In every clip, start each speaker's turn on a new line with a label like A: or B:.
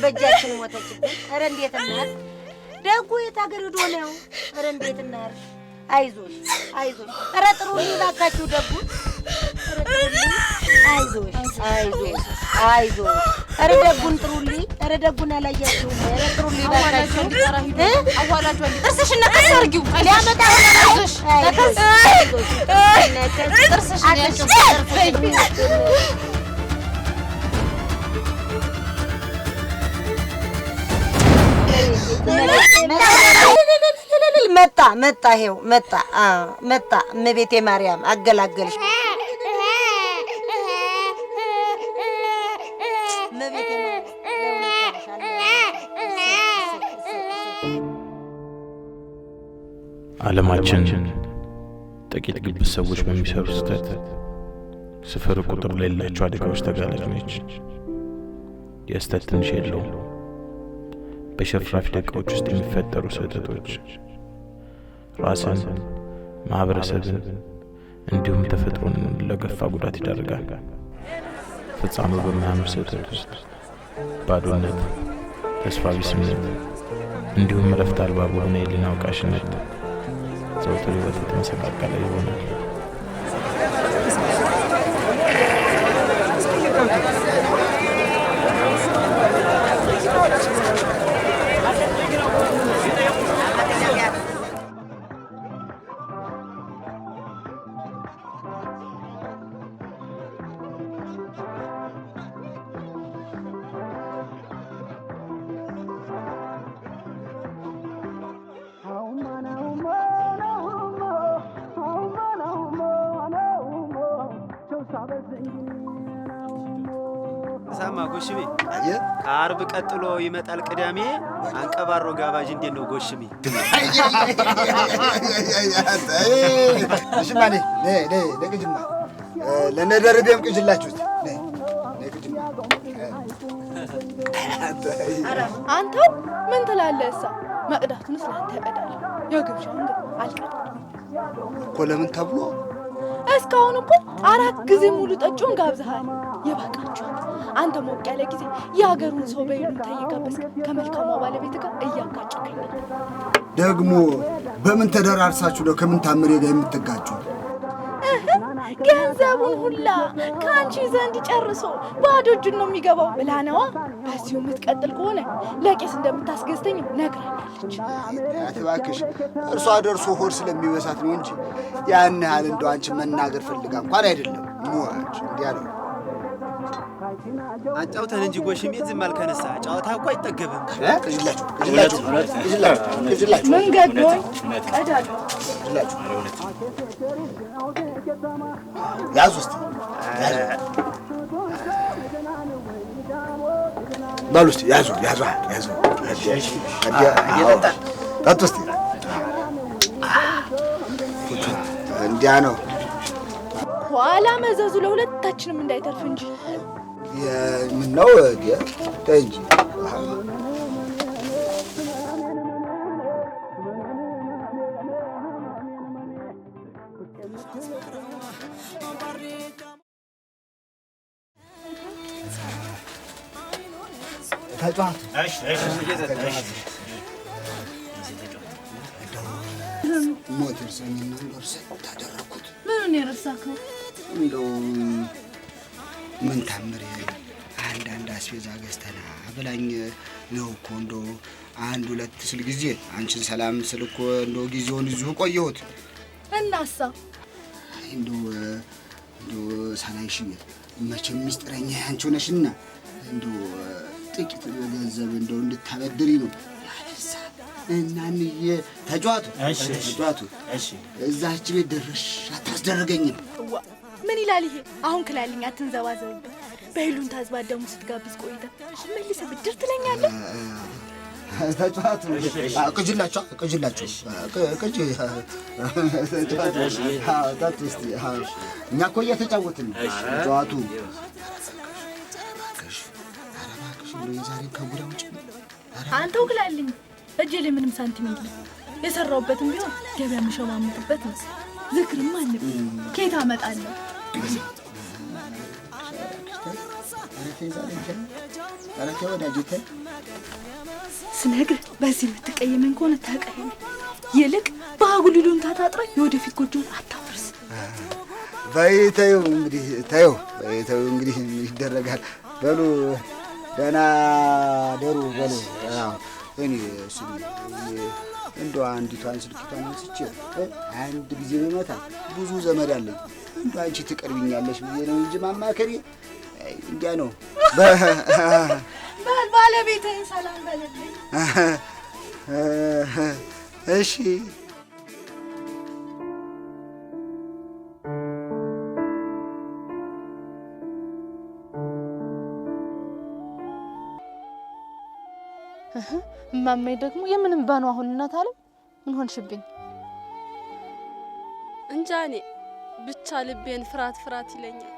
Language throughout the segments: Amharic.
A: በእጃችን ሞተችብን። ኧረ እንዴት እናት ደጉ የታገር ሄዶ ነው። ኧረ እንዴት እናት አይዞሽ አይዞሽ። ኧረ ጥሩልኝ እባካችሁ ደጉ። ኧረ ጥሩልኝ አይዞሽ አይዞሽ አይዞሽ። ኧረ ደጉን ጥሩልኝ። ኧረ ደጉን አላያችሁም? ኧረ ጥሩልኝ እባካችሁ።
B: አዋላጁ ጥርስሽን ነከስ አድርጊው ሊያመጣ አይዞሽ ነከስ ጥርስሽን ያጭው
A: መጣ ይሄው መጣ እመቤቴ ማርያም አገላገልሽ። እመቤቴ
C: ዓለማችን ጥቂት ግብዝ ሰዎች በሚሰሩ ስህተት ስፍር ቁጥር የሌላቸው አደጋዎች ተጋላጭ ነች። የስህተት ትንሽ የለውም። በሽርፍራፊ ደቂቃዎች ውስጥ የሚፈጠሩ ስህተቶች ራስን፣ ማህበረሰብን እንዲሁም ተፈጥሮን ለገፋ ጉዳት ይዳርጋል። ፍጻሜው በማያምር ስህተት ውስጥ ባዶነት፣ ተስፋ ቢስነት እንዲሁም እረፍት አልባ በሆነ የህሊና አውቃሽነት ዘውትር ህይወት የተመሰቃቀለ ይሆናል።
D: ሳማ ጎሽሜ ከአርብ ቀጥሎ ይመጣል ቅዳሜ አንቀባሮ ጋባዥ እንዴት ነው ጎሽሜ?
E: እሺማ ለቅጅማ ለነደርቤም ቅጅላችሁት
B: አንተው ምን ትላለህ? እሳ መቅዳቱን ስላንተ ያቀዳል። የግብዣውን ግን አልቀዳም
E: እኮ ለምን ተብሎ
B: እስካሁን እኮ 4 ጊዜ ሙሉ ጠጪውን ጋብዘሃል። የባቃችሁ አንተ ሞቅ ያለ ጊዜ የሀገሩን ሰው በይሉኝታ እየጋበዝክ ከመልካሟ ባለቤት ጋር እያጋጨከኝ
E: ደግሞ በምን ተደራርሳችሁ ነው ከምን ታምሬ ጋር የምትጋጩት?
B: ገንዘቡን ሁላ ከአንቺ ዘንድ ጨርሶ ባዶ እጁን ነው የሚገባው ብላነዋ። በዚሁ የምትቀጥል ከሆነ ለቄስ እንደምታስገዝተኝ ነግራኛለች።
E: እባክሽ እርሷ ደርሶ ሆድ ስለሚበሳት ነው እንጂ ያን ያህል እንደው አንቺ መናገር ፈልጋ እንኳን አይደለም። ሞች እንዲያ ነው
D: አጫውተን እንጂ ጎሽሜ ዝም አልከነሳ ጫወታ እኮ አይጠገብም።
E: ቅጅላችሁ
B: መንገድ ነው ቀዳሉ
E: ያዙ እስቲ ባሉ እስቲ ያዙ ጠጡ እስቲ እንዲያ ነው።
B: ኋላ መዘዙ ለሁለታችንም እንዳይተርፍ እንጂ
E: ምን ነው እንጂ ተጫዋቱ ሞት እርሰኝና እንደርሰኝ ታደረኩት።
B: ምኑን የረሳከው?
E: እንደው ምን ታምር አንዳንድ አስቤዛ ገዝተና ብላኝ ነው እኮ እንደው 1-2 ስል ጊዜ አንቺን ሰላም ስል እኮ እንደው ጊዜውን እዚሁ ቆየሁት።
B: እናሳ
E: እንደው ሳላይሽ መቼም ሚስጥረኛ አንቺው ነሽና እንደው ጥቂት ገንዘብ እንደው እንድታበድሪ ነው ያለሳ እናንዬ ተጫዋቱ እዛች ቤት ድርሽ አታስደርገኝም።
B: ምን ይላል ይሄ? አሁን ክላልኝ አትንዘባዘብበት። በይሉን ታዝባደሙ ስትጋብዝ ቆይተ አሁን መልሰህ ብድር ትለኛለህ።
E: ተጫዋቱ ቅጅላችሁ እኛ እኮ እየተጫወትን ነው። ተጫዋቱ ዛሬ ከጉዳ ውጭ
B: አንተው ክላልኝ እጄ ላይ ምንም ሳንቲም የለም። የሰራውበትም ቢሆን ገበያ የምሸማምትበት ነው። ዝክርም አለብኝ። ከየት አመጣለሁ?
E: ተይዛለች። አረተ ወዳጅተ
B: ስነግር በዚህ የምትቀየመኝ ከሆነ ተቀየመኝ። ይልቅ በአጉሊሉን ታጣጥራ የወደፊት ጎጆን አታፍርስ።
E: በይተዩ እንግዲህ ተዩ በይተዩ እንግዲህ ይደረጋል። በሉ ደህና ደሩ በሉ። እኔ እሱን እንደው አንዲቷን ስልኪቷን አንስቼ አንድ ጊዜ በመታ ብዙ ዘመድ አለኝ። እንደው አንቺ ትቀርብኛለሽ ብዬ ነው እንጂ ማማከሪ እንዲያ ነው።
B: ባለቤትህን ሰላም በልልኝ።
E: እሺ
B: እማሜ ደግሞ የምንም ባኑ አሁን እናት አለ ምን ሆንሽብኝ?
F: እንጃኔ ብቻ ልቤን ፍራት ፍራት ይለኛል።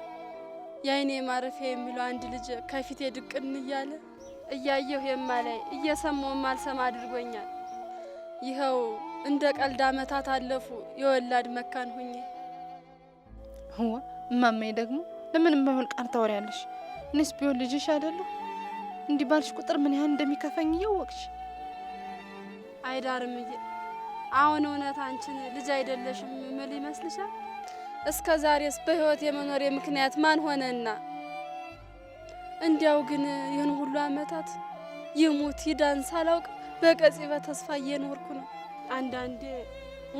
F: የአይኔ ማረፊያ የሚለው አንድ ልጅ ከፊቴ ድቅን እያለ እያየሁ የማላይ እየሰማሁ ማልሰማ አድርጎኛል። ይኸው እንደ ቀልድ አመታት አለፉ የወላድ መካን ሁኜ።
B: እማሜ ደግሞ ለምንም ባይሆን ቃል ታወሪያለሽ። እኔስ ቢሆን ልጅሽ አይደለሁ? እንዲህ ባልሽ ቁጥር ምን ያህል እንደሚከፈኝ እያወቅሽ።
F: አይዳርምዬ አሁን እውነት አንቺን ልጅ አይደለሽም ምን ይመስልሻል? እስከ ዛሬስ በህይወት የመኖር ምክንያት ማን ሆነና? እንዲያው ግን ይህን ሁሉ አመታት ይሙት ይዳን ሳላውቅ በቀጽበ ተስፋ እየኖርኩ ነው። አንዳንዴ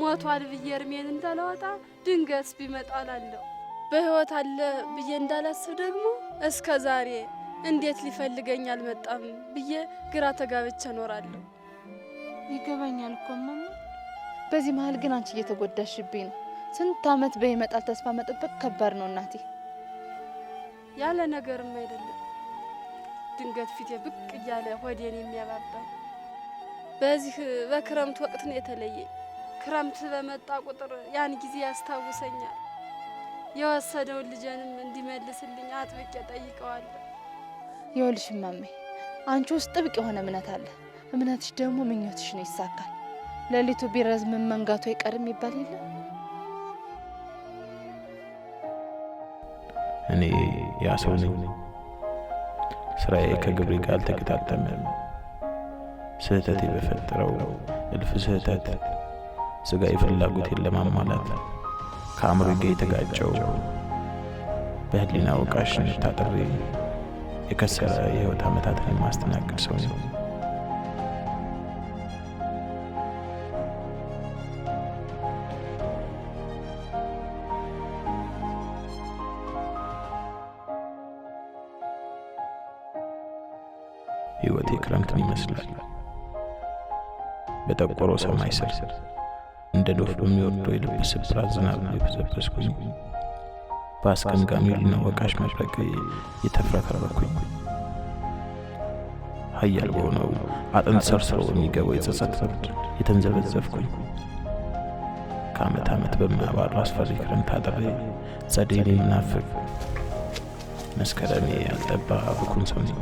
F: ሞቷል ብዬ እርሜን እንዳላወጣ ድንገት ቢመጣ እላለሁ። በህይወት አለ ብዬ እንዳላስብ ደግሞ እስከ ዛሬ እንዴት ሊፈልገኝ አልመጣም ብዬ ግራ ተጋብቼ እኖራለሁ።
B: ይገባኛል እኮ ማማ። በዚህ መሀል ግን አንቺ እየተጎዳሽብኝ ነው። ስንት አመት በይመጣል ተስፋ መጠበቅ ከባድ ነው እናቴ።
F: ያለ ነገርም አይደለም ድንገት ፊቴ ብቅ እያለ ሆዴን የሚያባባል በዚህ በክረምት ወቅት ነው የተለየ። ክረምት በመጣ ቁጥር ያን ጊዜ ያስታውሰኛል። የወሰደውን ልጄንም እንዲመልስልኝ አጥብቄ ጠይቀዋለሁ።
B: ይኸውልሽ ማሜ አንቺ ውስጥ ጥብቅ የሆነ እምነት አለ። እምነትሽ ደግሞ ምኞትሽ ነው ይሳካል። ሌሊቱ ቢረዝም መንጋቱ አይቀርም ይባል የለ?
C: እኔ ያ ሰው ነኝ። ስራዬ ከግብሬ ጋር አልተገጣጠመም። ስህተቴ በፈጠረው እልፍ ስህተት ስጋዊ ፍላጎቴን ለማሟላት ከአእምሮ ጋር የተጋጨው በህሊና ወቃሽነት ታጥሬ የከሰረ የህይወት ዓመታትን የማስተናገድ ሰው ነው። ህይወቴ ክረምትን ይመስላል። በጠቆረው ሰማይ ስር እንደ ዶፍ በሚወርደው የልብ ስብራት ዝናብ የበዘበዝኩኝ በአስገምጋሚው ህሊና ወቃሽ መብረቅ የተፍረከረኩኝ ኃያል በሆነው አጥንት ሰርስሮ የሚገባው የጸጸት ፍርድ የተንዘበዘፍኩኝ ከዓመት ዓመት በማያባሩ አስፈሪ ክረምት አጥሬ ጸደይን የምናፍቅ መስከረሜ ያልጠባ ብኩን ሰው ነኝ።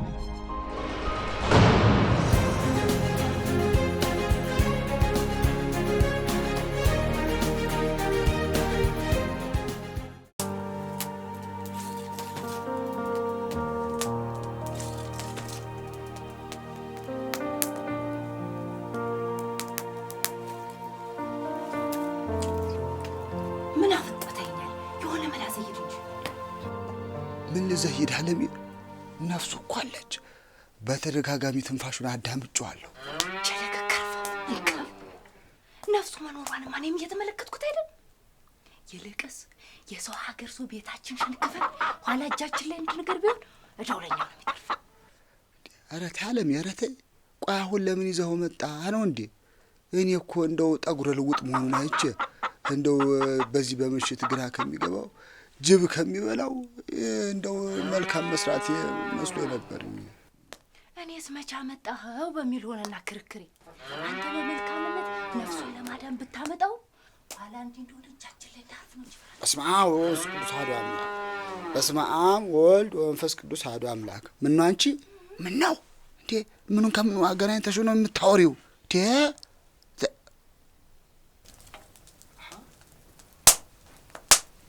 E: ዘይድ አለሚ ነፍሱ እኮ አለች። በተደጋጋሚ ትንፋሹን አዳምጬዋለሁ።
A: ነፍሱ መኖሯን ማንም እየተመለከትኩት አይደል? ይልቅስ የሰው ሀገር ሰው ቤታችን ሸንከፈን ኋላ እጃችን ላይ እንድንገር ቢሆን እዳው ለኛ ነው የሚተርፍ።
E: ኧረ ተይ አለሚ፣ ኧረ ተይ። ቆይ አሁን ለምን ይዘው መጣ ነው እንዴ? እኔ እኮ እንደው ጠጉረ ልውጥ መሆኑን አይቼ እንደው በዚህ በምሽት ግራ ከሚገባው ጅብ ከሚበላው እንደው መልካም መስራት መስሎ ነበር።
A: እኔስ መቻ መጣኸው በሚል ሆነና ክርክሬ አንተ በመልካምነት ነፍሱን ለማዳን ብታመጣው ኋላ እንዲህ እንደሆነ እጃችን ላይ ዳፍ ነው ይፈራል።
E: በስመ አብ ወወልድ ቅዱስ አሐዱ አምላክ። በስመ አብ ወወልድ ወመንፈስ ቅዱስ አሐዱ አምላክ። ምን ነው አንቺ? ምን ነው እንዴ? ምኑን ከምኑ አገናኝተሽ ነው የምታወሪው?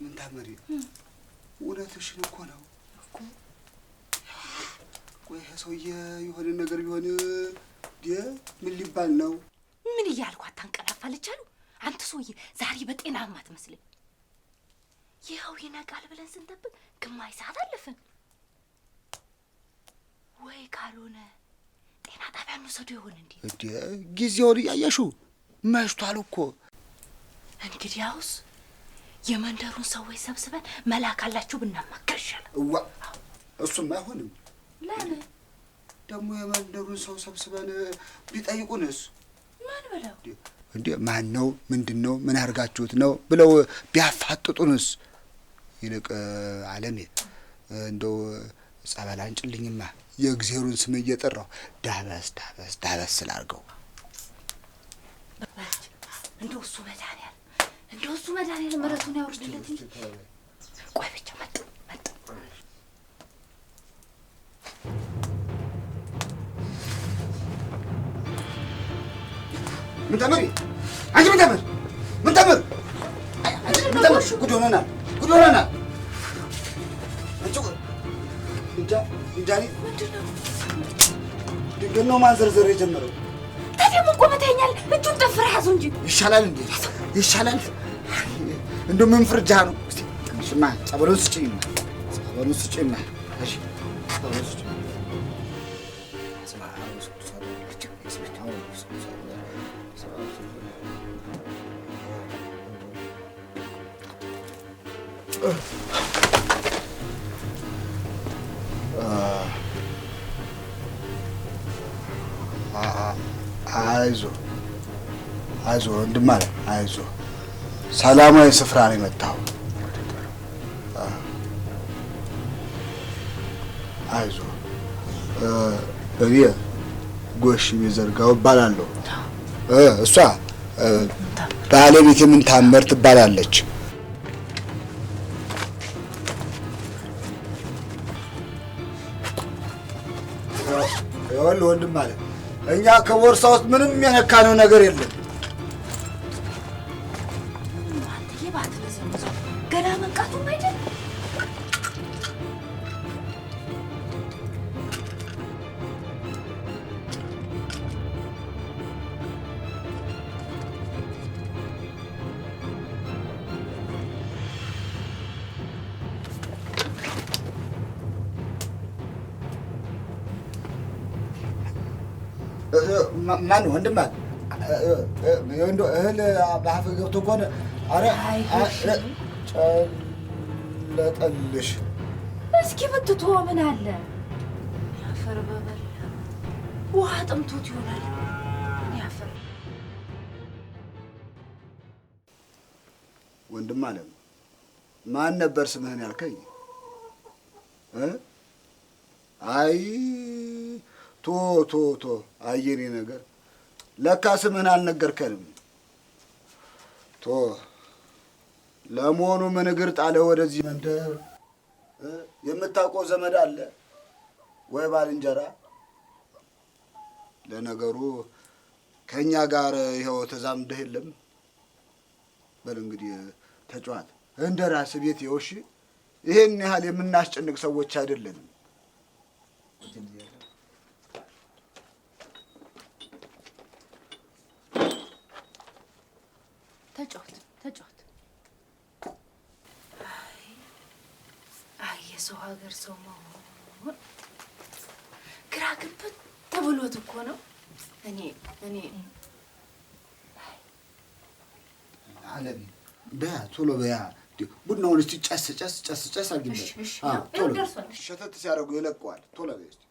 E: ምን ታመሪ? እውነትሽን እኮ ነው። ቆይ ሰውዬ የሆነ ነገር ቢሆን ምን ሊባል ነው?
A: ምን እያልኩ አታንቀላፋለች አሉ። አንተ ሰውዬ ዛሬ በጤናማ አትመስልም። ይኸው ይነቃል ብለን ስንጠብቅ ግማሽ ሰዓት አለፈን። ወይ ካልሆነ ጤና ጣቢያ እንውሰዱ ይሆን እንዴ?
E: ጊዜውን እያየሽው መሽቷል እኮ።
A: እንግዲያውስ የመንደሩን ሰዎች ሰብስበን መላክ አላችሁ ብናማክር ይሻላል።
E: እሱም አይሆንም።
A: ለምን
E: ደግሞ የመንደሩን ሰው ሰብስበን ቢጠይቁንስ?
A: ማን ብለው
E: እንዴ? ማን ነው? ምንድን ነው? ምን አድርጋችሁት ነው ብለው ቢያፋጥጡንስ? ይልቅ ዓለሜ እንደው ጸበል አንጭልኝማ የእግዚአብሔርን ስም እየጠራሁ ዳበስ ዳበስ ዳበስ ስላርገው።
A: እንደው እሱ መድኃኒዓለም ምሕረቱን ያወርድለት እንጂ። ቆይ ብቻ መጣ
E: ምን ተመሪ አንቺ ምን ተመር ጉድ ሆነናል አንቺ እንጃኒ ድንገት ነው ማንዘርዘር የጀመረው።
A: ታዲያ ምን ቆመተኛል? እጁን ጠፍራ ያዘው እንጂ
E: ይሻላል እንዴ? ይሻላል እንደው ምን ፍርጃ ነው? እስቲ ሽማ ጸበሉን ስጪኝማ እሺ ጸበሉን ስጪኝ። አይዞህ ወንድም አለ። አይዞህ ሰላማዊ ስፍራ ነው የመጣው። አይዞህ እኔ ጎሽ ቢዘርጋው እባላለሁ። እሷ ባለቤቴ ምን ታመር ትባላለች። ይኸውልህ ወንድም አለ እኛ ከቦርሳ ውስጥ ምንም የነካነው ነገር የለም።
A: ገና መንቃቱም አይደል?
E: ማን ወንድም አለ እንደው እህል በአፍ ገብቶ ከሆነ ኧረ ጨለጠልሽ።
A: እስኪ ብትቶ ምን አለ? ያፈር በበላ ውሃ ጥምቶት ይሆናል። ያፈር
E: ወንድም አለ ማን ነበር ስምህን ያልከኝ? አይ ቶ አየኔ ነገር ለካ ስምህን አልነገርከንም። ለመሆኑ ምን እግር ጣለህ ወደዚህ መንደር? የምታውቀው ዘመድ አለ ወይ ባልንጀራ? ለነገሩ ከእኛ ጋር ይኸው ተዛምደህ የለም። በል እንግዲህ ተጫዋት እንደ ራስህ ቤት ይኸው። እሺ ይሄን ያህል የምናስጨንቅ ሰዎች አይደለንም።
A: ተጫወት። አይ የሰው ሀገር ሰው መሆን ግራ ግብት ተብሎት እኮ ነው። እኔ
E: አለሚ በያ ቶሎ በያ ቡናውን እስቲ ጨስ አድርጊበት። ቶሎ ሸተት ሲያደርጉ ይለቀዋል። ቶሎ በያ እስቲ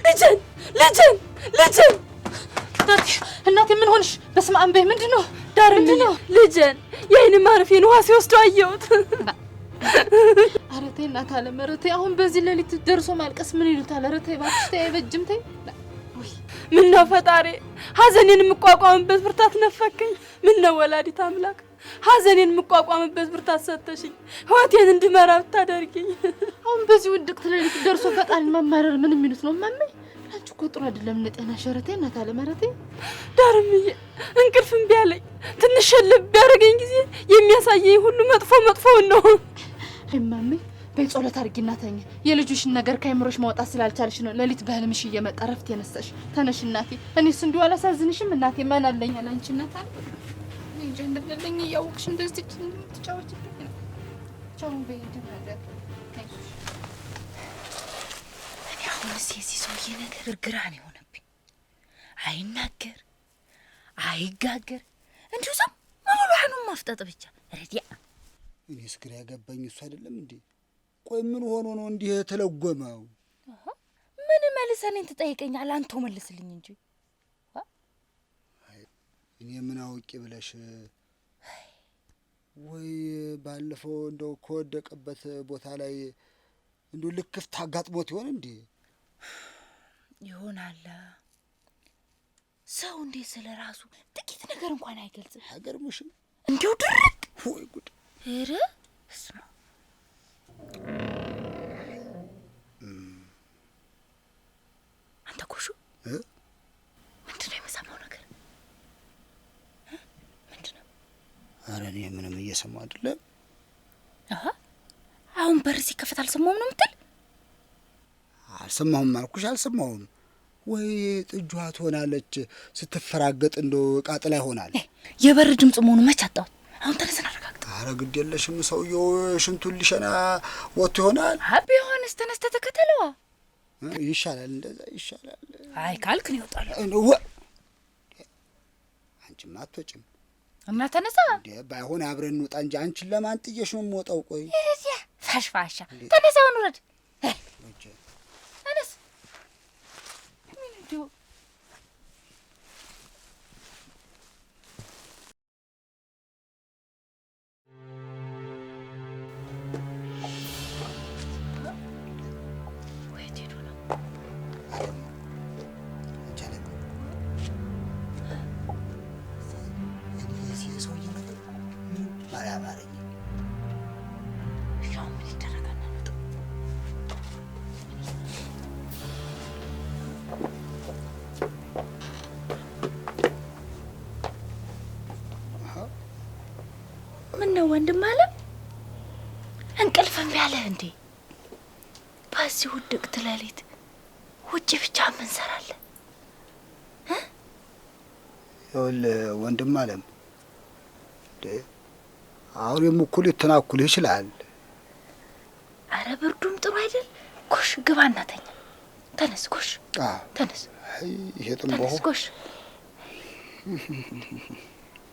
B: ልጅን እናቴ ምን ሆንሽ? በስመ አብ በይ። ምንድን ነው ዳርም ነው?
F: ልጅን የአይን ማረፌን ውሃ ሲወስዱ አየሁት።
B: ኧረ ተይ እናት አለም፣ ኧረ ተይ። አሁን በዚህ ሌሊት ደርሶ ማልቀስ ምን ይሉታል? ኧረ ተይ እባክሽ ተይ፣ አይበጅም ተይ።
F: ምን ነው ፈጣሪ ሐዘኔን የምቋቋምበት ብርታት ነፈከኝ። ምን ነው ወላዲት አምላክ ሐዘኔን የምቋቋምበት ብርታት ሰጠሽኝ። ህይወቴን እንድመራ ብታደርጊኝ።
B: አሁን በዚህ ውድቅት ሌሊት ደርሶ ፈጣሪን መማረር ምን የሚሉት ነው ማሜ? አንቺ እኮ ጥሩ አይደለም ለጤና ሸረቴ እናት አለ ማለቴ።
F: ዳርምዬ እንቅልፍ እምቢ አለኝ። ትንሽ ልብ ቢያደርገኝ ጊዜ የሚያሳየኝ ሁሉ መጥፎ ነው።
B: አይ ማሜ በጸሎት አድርጊና ተኛ። የልጅሽን ነገር ከአይምሮሽ ማውጣት ስላልቻልሽ ነው ሌሊት በህልምሽ እየመጣ ረፍት የነሳሽ። ተነሽ እናቴ። እኔስ እንዲሁ አላሳዝንሽም እናቴ? ማን አለኝ አላንቺ እናት አለ እንጂ እንደለኝ ያውቅሽ እንደዚህ ትጫወችብኝ ነው። ቻው በይድ ነገር
G: እኔ አሁንስ የዚህ ሰውዬ ነገር ግርግራን የሆነብኝ። አይናገር አይጋገር እንዲሁ ዝም ብሎ አይኑን ማፍጠጥ ብቻ ረዲያ።
E: እኔስ ግራ ያገባኝ እሱ አይደለም እንዴ? ቆይ ምን ሆኖ ነው እንዲህ ተለጎመው?
G: ምን መልሰኔን ትጠይቀኛለህ? አንተው መልስልኝ እንጂ።
E: እኔ ምን አውቄ ብለሽ ወይ ባለፈው እንደው ከወደቀበት ቦታ ላይ እንደው ልክፍት አጋጥሞት ይሆን እንዴ?
G: ይሆናል። ሰው እንዴ ስለራሱ ጥቂት ነገር እንኳን አይገልጽም።
E: አይገርምሽም?
G: እንዲው ድርቅ
E: ወይ ጉድ!
G: ኧረ እስማ አንተ ኮሹ ምንድን ነው የምሰማው ነገር? ምንድን ነው?
E: ኧረ እኔ ምንም እየሰማሁ አይደለም።
G: አሁን በር ሲከፈት አልሰማሁም ነው የምትል?
E: አልሰማሁም አልኩሽ፣ አልሰማሁም። ወይ ጥጇ ትሆናለች ስትፈራገጥ እንደው ቃጥላ ይሆናል።
G: የበር ድምፅ መሆኑ መች አጣሁት? አሁን ተነስን አረጋግጥ።
E: ኧረ ግድ የለሽም፣ ሰውየው ሽንቱን ሊሸና ወጥቶ ይሆናል።
G: ቢሆንስ ተነስተህ ተከተለዋ።
E: ይሻላል፣ እንደዛ ይሻላል።
G: አይ ካልክ ነው ይወጣል።
E: አንቺማ አትወጪም
G: እና ተነሳ።
E: ባይሆን አብረን እንውጣ እንጂ አንቺን ለማን ጥዬሽ ነው የምወጣው? ቆይ
G: ፋሽፋሻ ተነሳ፣ አሁን ውረድ። ተነስ። ምን እንደው ምን ነው ወንድም አለ እንቅልፍ እምቢ አለህ እንዴ? በዚህ ውድቅት ሌሊት ውጪ ብቻ ምን ሰራለህ?
E: ይኸውልህ ወንድም አለም አሁን የሙኩል ይተናኩልህ ይችላል።
G: አረ ብርዱም ጥሩ አይደል? ኮሽ ግባ እናተኛ። ተነስ ኮሽ፣ ተነስ።
E: ይሄ ጥንቦ
G: ተነስ ኮሽ፣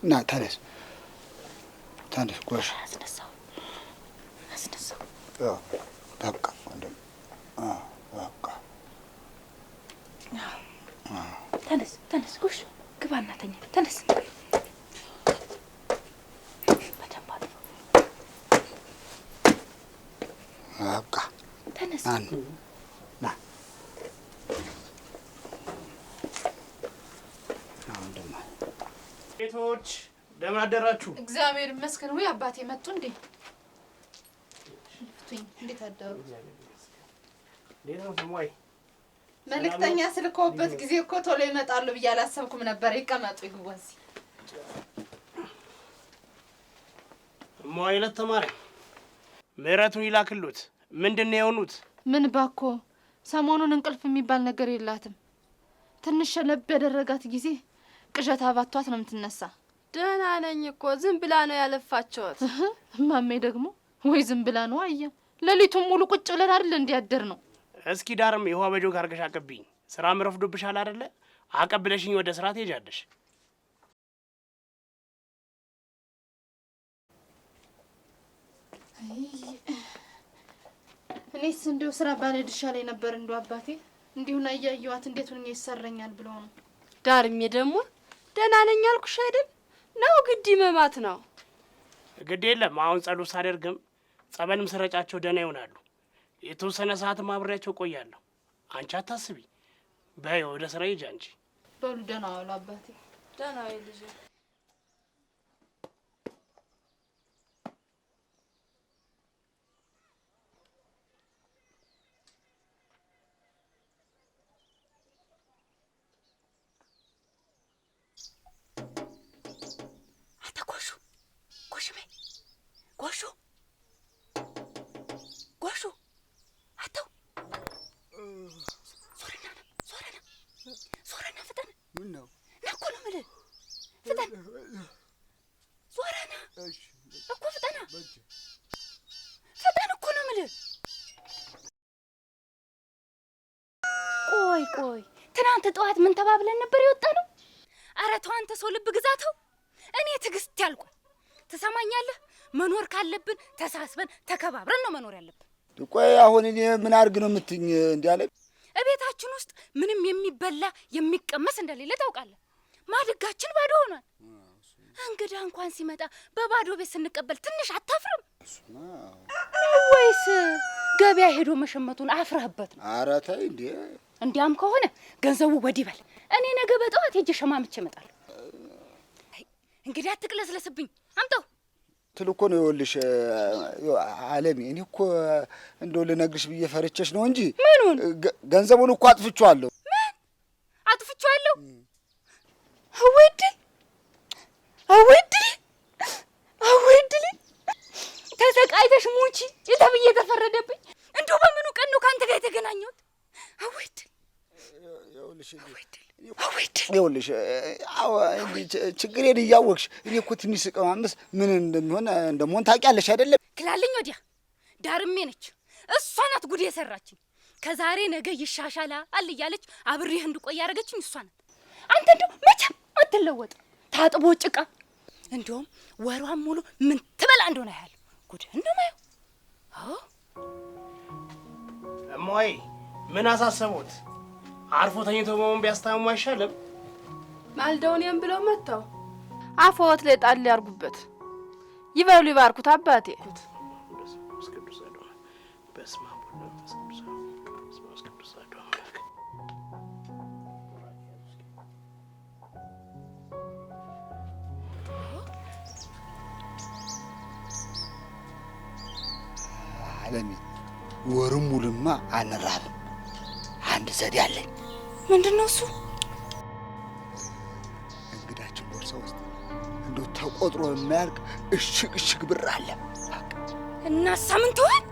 E: ና ተነስ፣ ተነስ ኮሽ።
G: አስነሳው፣ አስነሳው።
E: በቃ ወንድም፣ በቃ
G: ተነስ፣ ተነስ ኮሽ፣ ግባ እናተኛ። ተነስ።
E: በቃ
G: ተነስ።
E: ና
H: ቤቶች ደህና አደራችሁ?
B: እግዚአብሔር ይመስገን። ወይ አባቴ መጡ እንዴ? ፍቱኝ። እንዴት አደሩ?
H: እንዴት ነው ስሟይ?
B: መልእክተኛ ስልኮበት ጊዜ እኮ ቶሎ ይመጣሉ ብዬ አላሰብኩም ነበር። ይቀመጡ፣ ይግቡ እዚህ።
H: እማዬ ለተማሪ ምህረቱን ይላክሉት። ምንድን ነው የሆኑት?
B: ምን ባኮ ሰሞኑን እንቅልፍ የሚባል ነገር የላትም። ትንሽ ለብ ያደረጋት ጊዜ ቅዠት አባቷት ነው የምትነሳ።
F: ደህና ነኝ እኮ ዝም ብላ ነው ያለፋቸውት።
B: ማሜ ደግሞ ወይ ዝም ብላ ነው አያ። ሌሊቱን ሙሉ ቁጭ ብለን አይደል እንዲያደር ነው።
H: እስኪ ዳርም የውሃ በጆግ አድርገሽ አቀብኝ። ስራ ምረፍዶብሻል አይደለ? አቀብለሽኝ ወደ ስራ ትሄጃለሽ።
B: እኔስ እንዲሁ ስራ ባለ ድርሻ ላይ ነበር። እንዲሁ አባቴ እንዲሁና እያየዋት እንዴት ሆኜ ይሰረኛል ብሎ ነው።
F: ዳርሜ ደግሞ ደህና ነኝ አልኩሽ አይደል? ነው ግድ መማት ነው።
H: ግድ የለም አሁን ጸሎት ሳደርግም ጸበልም ስረጫቸው ደህና ይሆናሉ። የተወሰነ ሰዓትም አብሬያቸው ቆያለሁ። አንቺ አታስቢ። በይ ወደ ስራ ሂጂ አንቺ።
B: በሉ ደህና ዋሉ አባቴ።
F: ደህና ዋይ ልጄ።
G: ቆይ ትናንት ጠዋት ምን ተባብለን ነበር የወጣነው? አረ ተው አንተ ሰው ልብ ግዛተው። እኔ ትግስት ያልኩ ትሰማኛለህ? መኖር ካለብን ተሳስበን ተከባብረን ነው መኖር ያለብን።
E: ቆይ አሁን እኔ ምን አድርግ ነው የምትኝ? እንዲያለ
G: እቤታችን ውስጥ ምንም የሚበላ የሚቀመስ እንደሌለ ታውቃለህ። ማድጋችን ባዶ ሆኗል። እንግዳ እንኳን ሲመጣ በባዶ ቤት ስንቀበል ትንሽ አታፍርም ወይስ ገበያ ሄዶ መሸመቱን አፍረህበት ነው?
E: ኧረ ተይ እንዴ!
G: እንዲያም ከሆነ ገንዘቡ ወዲህ በል። እኔ ነገ በጠዋት ሄጄ ሸማምቼ እመጣለሁ። እንግዲህ አትቅለስለስብኝ። አምጣው
E: ትልኮ ነው ይኸውልሽ አለሚ፣ እኔ እኮ እንደው ልነግርሽ ብዬ ፈርቼሽ ነው እንጂ
G: ምኑን
E: ገንዘቡን እኮ አጥፍቼዋለሁ።
G: ምን አጥፍቼዋለሁ? አወድል ተሰቃይተሽ ሙቺ የተብዬ ተፈረደብኝ። እንደው በምኑ ቀን ነው ካንተ ጋር የተገናኘሁት? አወድል
E: ይኸውልሽ ችግሬን እያወቅሽ እኔ እኮ ትንሽ ስቀማምስ ምን እንደምሆን ታውቂያለሽ አይደለም?
G: ትላለኝ ወዲያ ዳርሜ ነች እሷ ናት ጉድ የሰራችኝ። ከዛሬ ነገ ይሻሻላል እያለች አብሬህ እንድቆይ ያደረገችኝ እሷ ናት። አንተ እንደው መቼም አትለወጥም፣ ታጥቦ ጭቃ። እንደውም ወሯን ሙሉ ምን ትበላ እንደሆነ ያህል ጉድ እንደማየው።
H: እማዬ ምን አሳሰቦት? አርፎ ተኝቶ በመሆን ቢያስታምሙ አይሻልም?
F: ማልደውኔም ብለው መጥተው አፎት ላይ ጣል ያርጉበት ይበሉ ይባርኩት አባቴ።
E: አለሚ ወሩም ሙሉማ አንራብም። አንድ ዘዴ አለኝ።
G: ምንድነው እሱ?
E: እንግዳችን ቦርሳ ውስጥ እንደው ተቆጥሮ የማያልቅ እሽግ ብር አለ።
G: እና ሳምንቷን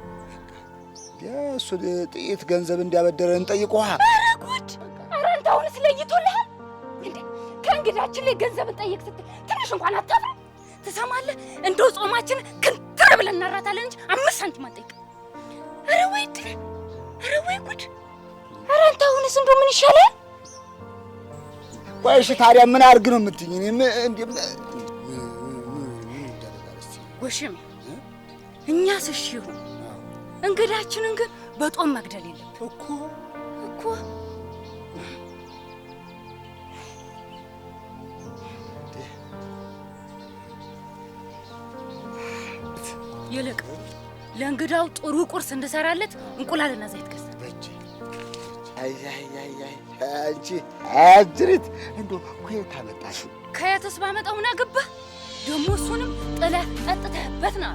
E: የእሱ ጥቂት ገንዘብ እንዲያበደረን እንጠይቀዋ።
G: ኧረ ጉድ! ኧረ አንተ አሁንስ ለይቶልሃል እንዴ? ከእንግዳችን ላይ ገንዘብ እንጠይቅ ስትል ትንሽ እንኳን አታፍርም? ትሰማለህ? እንደው ጾማችን ክንትር ብለን እናራታለን እንጂ 5 ሳንቲም አንጠይቅ። ኧረ ወይ ድል! ኧረ ወይ ጉድ! ኧረ አንተ አሁንስ እንደው ምን ይሻላል?
E: ቆይ እሺ ታዲያ ምን አድርግ ነው የምትይኝ? እኔ እንዴ
G: ወሽም እኛስ እሺ ይሁን፣ እንግዳችንን ግን በጦም መግደል የለም እኮ ይልቅ ለእንግዳው ጥሩ ቁርስ እንድሰራለት እንቁላልና ዘይት ገዛ።
E: አንቺ አጅሪት እንደው ከየት አመጣሽ?
G: ከየትስ ባመጣው ምን አገባህ? ደግሞ እሱንም ጥለህ ጠጥተህበት ነው።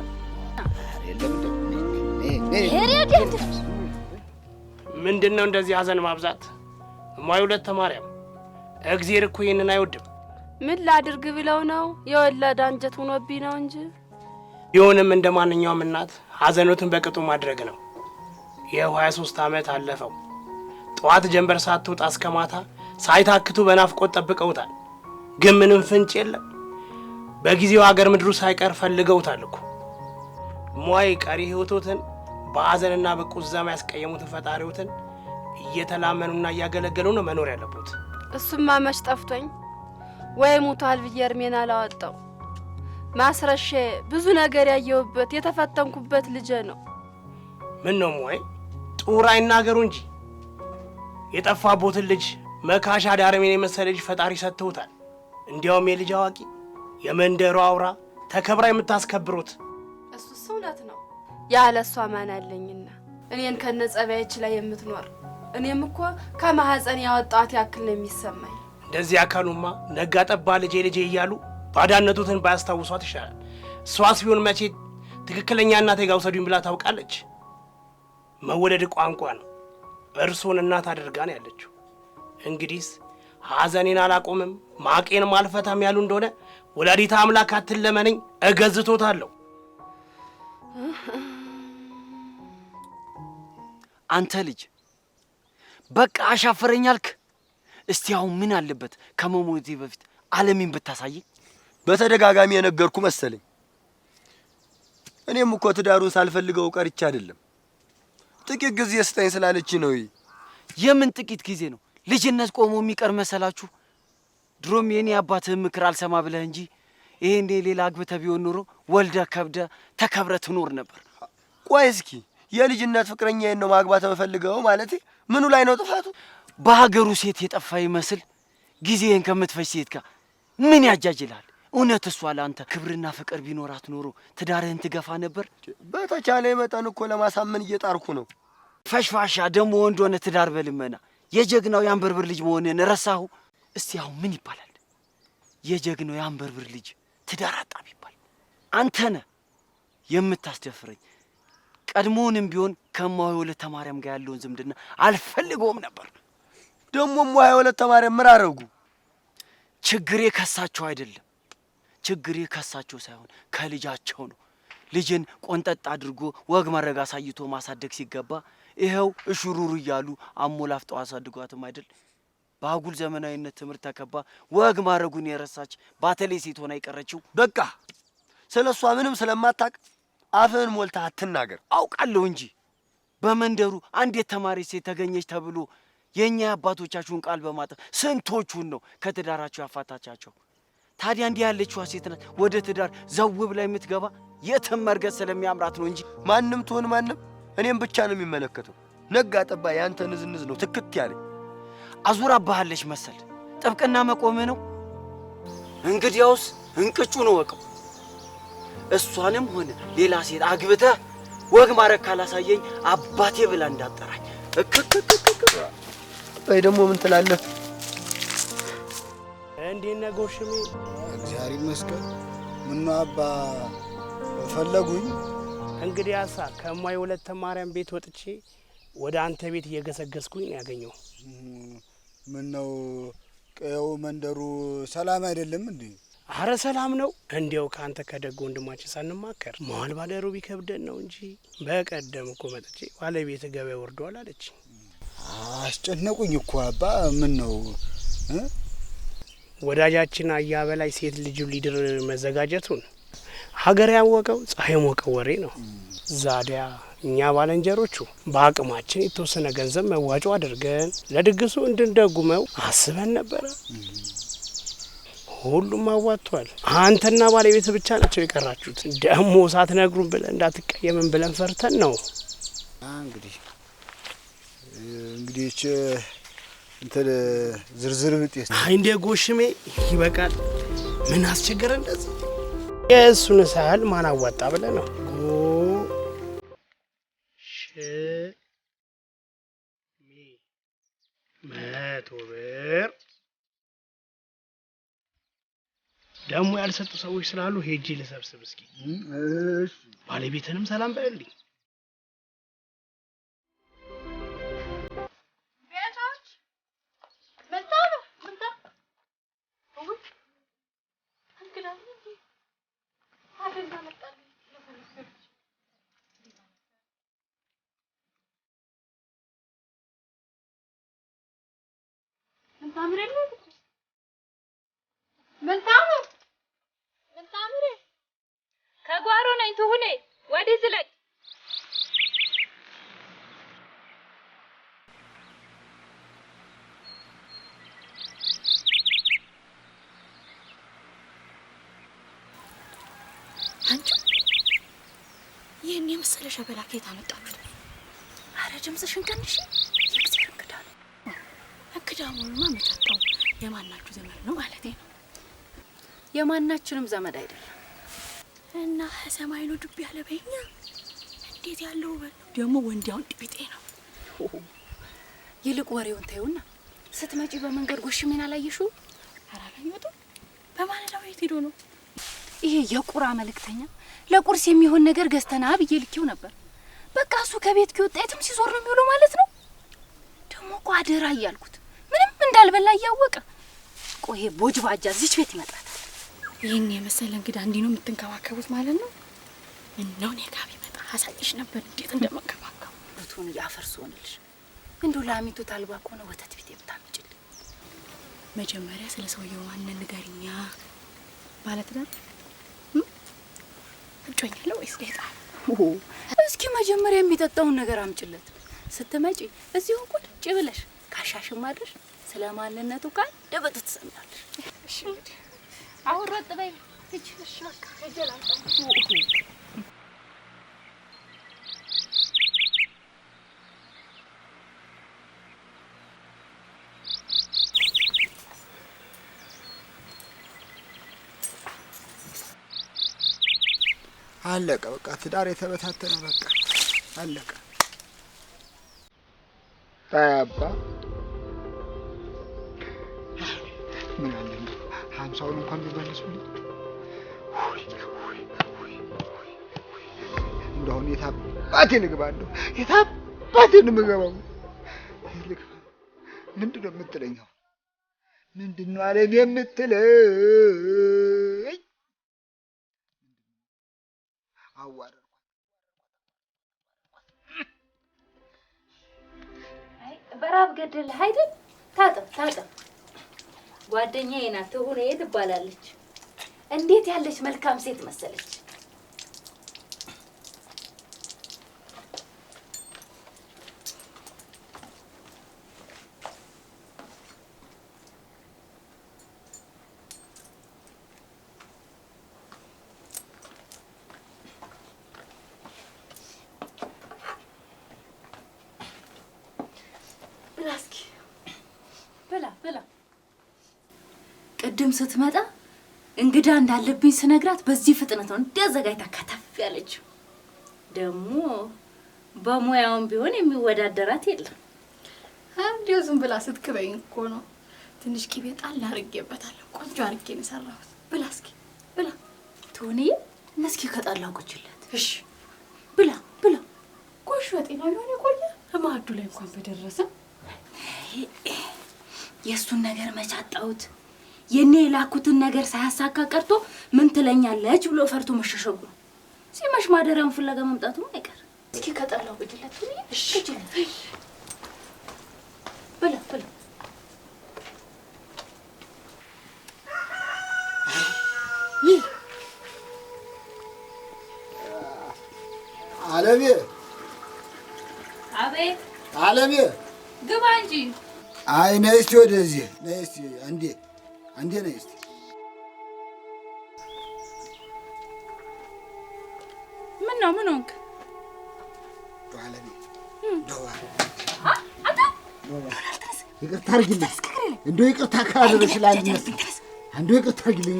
H: ምንድነው እንደዚህ ሐዘን ማብዛት? እማዬ ወለተ ማርያም እግዚአብሔር እኮ ይሄንን አይወድም።
F: ምን ላድርግ ብለው ነው? የወለደ አንጀት ሆኖብኝ ነው እንጂ
H: ቢሆንም እንደ ማንኛውም እናት ሐዘኖትን በቅጡ ማድረግ ነው። ይኸው 23 ዓመት አለፈው። ጠዋት ጀንበር ሳትወጣ እስከ ማታ ሳይታክቱ በናፍቆት ጠብቀውታል። ግን ምንም ፍንጭ የለም። በጊዜው ሀገር ምድሩ ሳይቀር ፈልገውታል እኮ። ሟይ ቀሪ ህይወቶትን በሐዘንና በቁዘማ ያስቀየሙትን ፈጣሪዎትን እየተላመኑና እያገለገሉ ነው መኖር ያለበት።
F: እሱማ መች ጠፍቶኝ ወይ ሙቷል ብዬ እርሜን አላወጣው። ማስረሼ ብዙ ነገር ያየሁበት የተፈተንኩበት ልጄ ነው።
H: ምን ነው ሟይ ጡር አይናገሩ እንጂ የጠፋቦትን ልጅ መካሻ ዳርሜን የመሰለ ልጅ ፈጣሪ ሰጥተውታል። እንዲያውም የልጅ አዋቂ የመንደሩ አውራ ተከብራ የምታስከብሩት
F: እሱስ እውነት ነው። ያለ እሷ ማን አለኝና እኔን ከነጸባይች ላይ የምትኖር እኔም እኮ ከማህፀን ያወጣት ያክል ነው የሚሰማኝ።
H: እንደዚህ አካሉማ ነጋ ጠባ ልጄ እያሉ ባዳነቱትን ባያስታውሷት ይሻላል። እሷስ ቢሆን መቼ ትክክለኛ እናቴ ጋር ውሰዱኝ ብላ ታውቃለች? መወለድ ቋንቋ ነው። እርሶን እናት አድርጋ ነው ያለችው። እንግዲህስ ሐዘኔን አላቆምም ማቄንም አልፈታም ያሉ እንደሆነ ወላዲተ አምላክ አትለመነኝ፣ እገዝቶታለሁ።
I: አንተ ልጅ በቃ አሻፈረኝ አልክ። እስቲ አሁን ምን አለበት ከመሞቴ በፊት ዓለምን ብታሳየኝ?
J: በተደጋጋሚ የነገርኩ መሰለኝ። እኔም እኮ ትዳሩን ሳልፈልገው ቀርቼ አይደለም፣ ጥቂት ጊዜ ስጠኝ ስላለች ነው።
I: የምን ጥቂት ጊዜ ነው? ልጅነት ቆሞ የሚቀር መሰላችሁ? ድሮም የኔ አባትህ ምክር አልሰማ ብለህ እንጂ ይሄኔ ሌላ አግብተህ ቢሆን ኖሮ ወልደ ከብደ ተከብረ ትኖር ነበር።
J: ቆይ እስኪ የልጅነት ፍቅረኛዬን ነው ማግባት የምፈልገው ማለት ምኑ ላይ ነው ጥፋቱ?
I: በሀገሩ ሴት የጠፋ ይመስል ጊዜህን ከምትፈጅ ሴት ጋር ምን ያጃጅላል? እውነት እሷ ለአንተ ክብርና ፍቅር ቢኖራት ኖሮ ትዳርህን ትገፋ ነበር?
J: በተቻለ መጠን እኮ ለማሳመን እየጣርኩ ነው።
I: ፈሽፋሻ ደግሞ ወንድ ሆነ ትዳር በልመና የጀግናው የአንበርብር ልጅ መሆንህን ረሳሁ? እስቲ አሁን ምን ይባላል? የጀግናው የአንበርብር ልጅ ትዳር አጣ ቢባል አንተ ነህ የምታስደፍረኝ። ቀድሞውንም ቢሆን ከእማሆይ ወለተ ማርያም ጋር ያለውን ዝምድና አልፈልገውም ነበር።
J: ደግሞ እማሆይ ወለተ ማርያም ምን አደረጉ?
I: ችግሬ ከሳቸው አይደለም፣ ችግሬ ከሳቸው ሳይሆን ከልጃቸው ነው። ልጅን ቆንጠጥ አድርጎ ወግ ማድረግ አሳይቶ ማሳደግ ሲገባ ይኸው እሹሩሩ እያሉ አሞላፍጠው አሳድጓትም አይደል? በአጉል ዘመናዊነት ትምህርት ተከባ ወግ ማድረጉን የረሳች ባተሌ ሴት ሆና የቀረችው።
J: በቃ ስለሷ ምንም ስለማታውቅ አፍህን ሞልታ አትናገር።
I: አውቃለሁ እንጂ በመንደሩ አንድ የተማሪ ሴት ተገኘች ተብሎ የኛ አባቶቻችሁን ቃል በማጠፍ ስንቶቹን ነው ከትዳራቸው ያፋታቻቸው? ታዲያ እንዲህ ያለችዋ ሴት ናት ወደ ትዳር ዘው ብላ የምትገባ? የትም መርገጥ ስለሚያምራት ነው እንጂ
J: ማንም ትሆን ማንም እኔም ብቻ ነው የሚመለከተው። ነጋ ጠባ ያንተ ንዝንዝ ነው ትክት ያለኝ።
I: አዙራባሃለች መሰል ጥብቅና መቆምህ ነው። እንግዲያውስ እንቅጩ ነው ወቀው። እሷንም ሆነ ሌላ ሴት አግብተህ ወግ ማረግ ካላሳየኝ አባቴ ብላ እንዳጠራኝ።
J: ወይ ደግሞ ምን ትላለህ?
H: እንዴት ነህ ጎሽሜ?
E: እግዚአብሔር ይመስገን። ምነው አባ ፈለጉኝ?
H: እንግዲህ አሳ ከእማሆይ ወለተ ማርያም ቤት ወጥቼ ወደ አንተ ቤት እየገሰገስኩኝ ነው ያገኘው።
E: ምነው ቀየው መንደሩ ሰላም አይደለም እንዴ?
H: አረ ሰላም ነው። እንዲያው ካንተ ከደግ ወንድማችን ሳንማከር መዋል ባለሩ ቢከብደን ነው እንጂ በቀደም እኮ መጥቼ ባለቤት ገበያ ወርዷል አለች።
E: አስጨነቁኝ እኮ አባ። ምን ነው
H: ወዳጃችን አያ በላይ ሴት ልጁ ሊድር መዘጋጀቱን ሀገር ያወቀው ፀሐይ ሞቀው ወሬ ነው። ዛዲያ እኛ ባለንጀሮቹ በአቅማችን የተወሰነ ገንዘብ መዋጮ አድርገን ለድግሱ እንድንደጉመው አስበን ነበረ። ሁሉም አዋጥቷል። አንተና ባለቤት ብቻ ናቸው የቀራችሁት። ደግሞ ሳትነግሩን ብለን እንዳትቀየምን ብለን ፈርተን ነው።
E: እንግዲህ እንትን ዝርዝር ብጤስ
H: አይ እንደ ጎሽሜ ይበቃል። ምን አስቸገረ እንደዚህ? የእሱን ሳህል ማን አዋጣ ብለህ ነው? መቶ ብር ደግሞ ያልሰጡ ሰዎች ስላሉ ሄጂ ልሰብስብ እስኪ። ባለቤትንም ሰላም በልልኝ።
B: ቤቶች መጣሁ እንታ ወይ እንግዳ እንዴ አደጋ መጣልኝ። ምን ታምረልኝ? ምን ታምር
G: ከጓሮ ነኝ ትሁኔ ወዲህ ዝለቅ።
K: አንቺ ይህን የመሰለ ሸበላ ከየት አመጣችሁት? አረ ድምፅሽን ቀንሽ። የእግዚአብሔር እንግዳ ነው። እንግዳ መሆኑማ መጣጣው የማናችሁ ዘመድ ነው ማለቴ ነው።
G: የማናችንም ዘመድ አይደለም።
K: እና ሰማይ ነው ዱብ ያለ በኛ። እንዴት ያለው ውበት ደግሞ ወንዲያውን ጥቢጤ ነው።
G: ይልቅ ወሬውን ተይውና ስትመጪ በመንገድ ጎሽሜን አላየሽው?
K: ኧረ አላየሁትም። በማለዳው የት ሄዶ ነው?
G: ይሄ የቁራ መልእክተኛ ለቁርስ የሚሆን ነገር ገዝተና ብዬ ልኬው ነበር። በቃ እሱ ከቤት ከወጣ የትም ሲዞር ነው የሚውለው ማለት ነው። ደግሞ እኮ አደራ እያልኩት ምንም እንዳልበላ እያወቀ ቆይ ቦጅ ባጃ እዚች ቤት ይመጣል።
K: ይህን የመሰለ እንግዳ እንዲህ ነው የምትንከባከቡት ማለት ነው? ምነው እኔ ጋር ቢመጣ አሳይሽ ነበር እንዴት እንደመከባከቡ።
G: ቱን ያፈርስ ሆነልሽ። እንደው ላሚቱ ታልባ ከሆነ ወተት ቤት የምታመጭልኝ።
K: መጀመሪያ ስለ ሰውየው ማንነት ንገሪኛ። ባለትዳር እጮኛለሁ ወይስ ሌላ?
G: እስኪ መጀመሪያ የሚጠጣውን ነገር አምጭለት። ስትመጪ እዚሁ ቁጭ ብለሽ ካሻሽም አድርሽ ስለ ማንነቱ ቃል ደበጥ ትሰሚያለሽ።
K: እሺ እንግዲህ
G: አሁን ሮጥ በይ እቺ። እሺ በቃ እጀላልጣ።
E: አለቀ በቃ ትዳር የተበታተነ በቃ አለቀ። አባ ምን አለ ሀምሳውን እንኳን ቢመልሱልኝ እንደው የታባቴ ልግባ እንደው የታባቴ ንምገባው ምንድን ነው የምትለኛው? ምንድን ነው አለም የምትለኝ? አዋራ
G: አይ በራብ ገደልህ አይደል? ታጠብ ታጠብ። ጓደኛዬ ናት ትሁኔ ትባላለች። እንዴት ያለች መልካም ሴት መሰለች። ቅድም ስትመጣ እንግዳ እንዳለብኝ ስነግራት በዚህ ፍጥነት ነው እንዲያዘጋጅታ ከተፍ ያለችው። ደግሞ በሙያውም ቢሆን የሚወዳደራት የለም።
K: እንዲያው ዝም ብላ ስትክበኝ እኮ ነው። ትንሽ ቂቤ ጣል አድርጌበታለሁ። ቆንጆ አድርጌ ነው የሰራሁት። ብላ እስኪ ብላ።
G: ቶኒ እስኪ ከጣላው ቁጭለት።
K: እሺ
G: ብላ ብላ።
K: ቆሽ በጤና ቢሆን የቆየ ማዕዱ ላይ እንኳን በደረሰ።
G: የእሱን ነገር መቻጣውት የኔ ላኩትን ነገር ሳያሳካ ቀርቶ ምን ትለኛለች ብሎ ፈርቶ መሸሸጉ ነው። ሲመሽ ማደሪያውን ፍለጋ መምጣቱ አይቀር። እስኪ ከጣላው ቁጭለት ቶኒ። እሺ ቁጭለት። ብላ ብላ።
E: አለሜ
G: አቤት።
E: አለሜ
G: ግባ እንጂ።
E: አይ ነይ እስቲ ወደዚህ ነይ እስቲ አንዴ ነይ እስቲ።
G: ምን ነው ምን ሆንክ?
E: አለሜ
L: ይቅርታ አድርጊልኝ። እንደው ይቅርታ ካደረግሽ ላልነስ እንደው ይቅርታ አድርጊልኝ።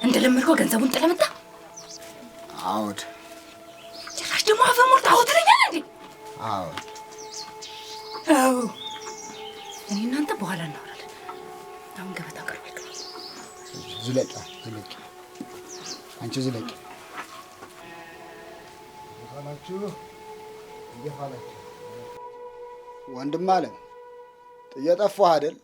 G: እንደለመድከው ገንዘቡን ጥለህ መጣ።
E: አዎድ
G: ጭራሽ ደግሞ አፈ ሞልታ አዎ ትለኛለህ እንዴ?
E: አዎድ
G: አዎ። እኔ እናንተ በኋላ እናወራለን። አሁን ገበታ ቀርበል።
E: ዝለቂ አንቺ ዝለቂ። ይፋላችሁ ወንድም አለም ጥየጠፋህ አይደል?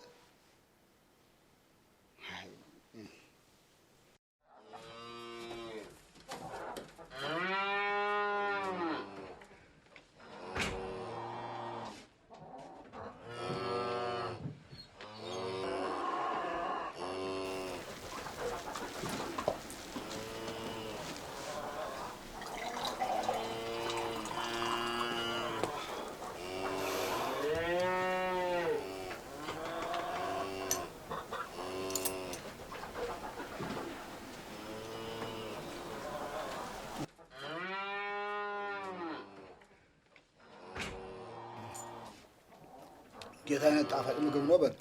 E: ጌታ አይነት ጣፋጭ ምግብ ነው። በል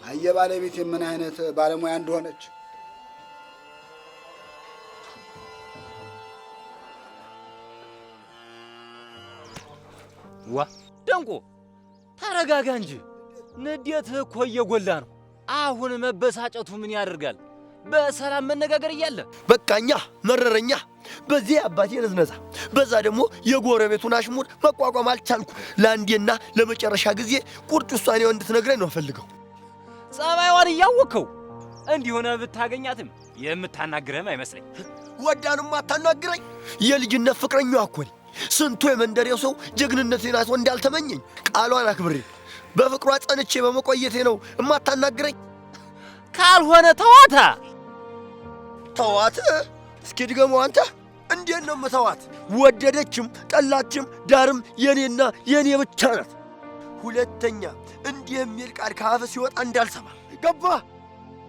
E: አየ ባለቤት ምን አይነት ባለሙያ እንደሆነች
I: ዋ ደንቆ ተረጋጋ እንጂ ንዴትህ እኮ እየጎላ ነው። አሁን መበሳጨቱ ምን ያደርጋል? በሰላም መነጋገር እያለ
J: በቃኛ መረረኛ። በዚህ አባቴ ነዝነዛ፣ በዛ ደግሞ የጎረቤቱን አሽሙር መቋቋም አልቻልኩ። ለአንዴና ለመጨረሻ ጊዜ ቁርጥ ውሳኔው እንድትነግረኝ ነው ፈልገው።
I: ጸባይዋን እያወቅኸው እንዲሆነ ብታገኛትም የምታናግረህም አይመስለኝ።
J: ወዳንም አታናግረኝ። የልጅነት ፍቅረኛዋ እኮ ነኝ። ስንቱ የመንደሬው ሰው ጀግንነቴን አይቶ እንዳልተመኘኝ ቃሏን አክብሬ በፍቅሯ ጸንቼ በመቆየቴ ነው እማታናግረኝ።
I: ካልሆነ ተዋታ።
J: ተዋት? እስኪ ድገመው አንተ። እንዴት ነው የምተዋት? ወደደችም ጠላችም ዳርም የኔና የኔ ብቻ ናት። ሁለተኛ እንዲህ የሚል ቃል ከአፍ ሲወጣ እንዳልሰማ ገባ?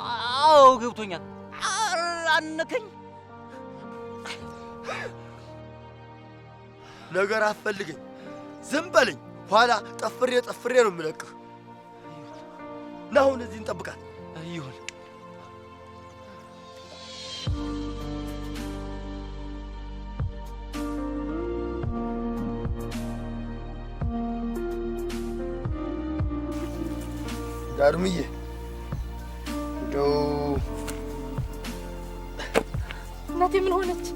I: አዎ ገብቶኛል። አላነከኝ።
J: ነገር አትፈልገኝ፣ ዝም በለኝ። ኋላ ጠፍሬ ነው የምለቅህ። ና አሁን እዚህ እንጠብቃት።
I: ይሁን።
J: ዳርምዬ እንደው
B: እናቴ ምን ሆነች?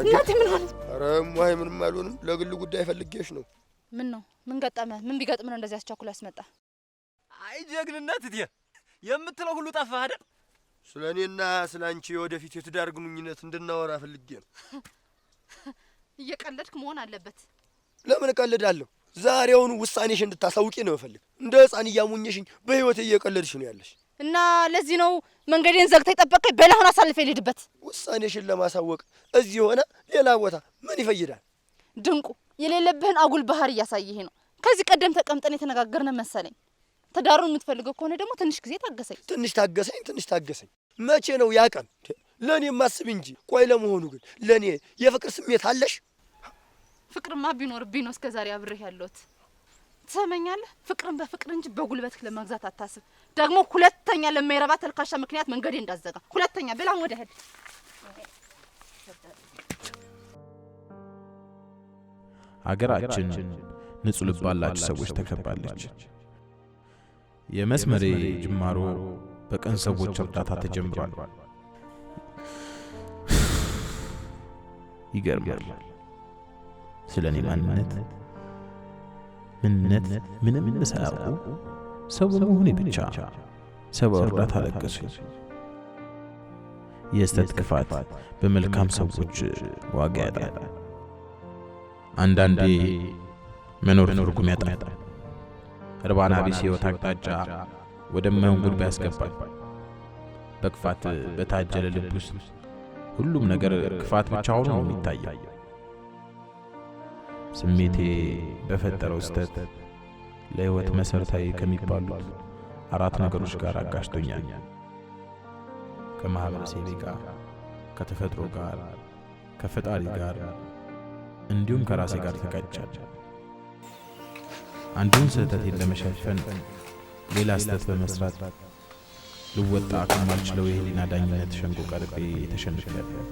B: እናቴ ምን ሆነች?
J: ኧረ እማዬ ምንም አልሆንም። ለግል ጉዳይ ፈልጌሽ ነው።
B: ምን ነው? ምን ገጠመ? ምን ቢገጥም ነው እንደዚህ አስቻኩል ያስመጣ?
I: አይ ጀግንነት እቴ የምትለው ሁሉ ጠፋህ አይደል?
J: ስለ እኔና ስለ አንቺ የወደፊት የትዳር ግንኙነት እንድናወራ ፈልጌ ነው።
B: እየቀለድክ መሆን አለበት።
J: ለምን እቀልዳለሁ? ዛሬውን ውሳኔሽ እንድታሳውቂ ነው እፈልግ። እንደ ሕፃን እያሙኘሽኝ በህይወቴ እየቀለድሽ ነው ያለሽ።
B: እና ለዚህ ነው መንገዴን ዘግታ የጠበቀኝ። በላሁን አሳልፈ ልሂድበት።
J: ውሳኔሽን ለማሳወቅ እዚህ ሆነ ሌላ ቦታ ምን ይፈይዳል?
B: ድንቁ የሌለብህን አጉል ባህር እያሳየህ ነው። ከዚህ ቀደም ተቀምጠን የተነጋገርነ መሰለኝ። ትዳሩን የምትፈልገው ከሆነ ደግሞ ትንሽ ጊዜ ታገሰኝ።
J: ትንሽ ታገሰኝ። መቼ ነው ያቀን? ለኔ ማስብ እንጂ። ቆይ ለመሆኑ ግን ለኔ የፍቅር ስሜት አለሽ?
B: ፍቅርማ ቢኖርብኝ ነው እስከዛሬ አብሬህ ያለሁት። ትሰማኛለህ? ፍቅርን በፍቅር እንጂ በጉልበት ለመግዛት አታስብ። ደግሞ ሁለተኛ ለማይረባ ተልካሻ ምክንያት መንገዴ እንዳዘጋ። ሁለተኛ በላም ወደ ሄድ።
C: አገራችን ንጹህ ልብ ባላቸው ሰዎች ተከባለች። የመስመሬ ጅማሮ በቀን ሰዎች እርዳታ ተጀምሯል። ይገርማል። ስለኔ ማንነት ምንም ሳያውቁ ሰው በመሆኔ ብቻ ሰው እርዳታ ለገሱ። የስተት ክፋት በመልካም ሰዎች ዋጋ ያጣል። አንዳንዴ መኖር ትርጉም ያጣል። እርባና ቢስ ሕይወት አቅጣጫ ወደማይሆን ጉዳይ ያስገባል። በክፋት በታጀለ ልብ ውስጥ ሁሉም ነገር ክፋት ብቻ ሆኖ ነው የሚታየው። ስሜቴ በፈጠረው ስተት ለሕይወት መሰረታዊ ከሚባሉት 4 ነገሮች ጋር አጋጭቶኛል። ከማህበረሰቤ ጋር፣ ከተፈጥሮ ጋር፣ ከፈጣሪ ጋር እንዲሁም ከራሴ ጋር ተጋጫል። አንዱን ስህተቴን ለመሸፈን ሌላ ስህተት በመስራት ልወጣ ከማልችለው የህሊና ዳኝነት ሸንጎ ቀርቤ ተሸንፌያለሁ።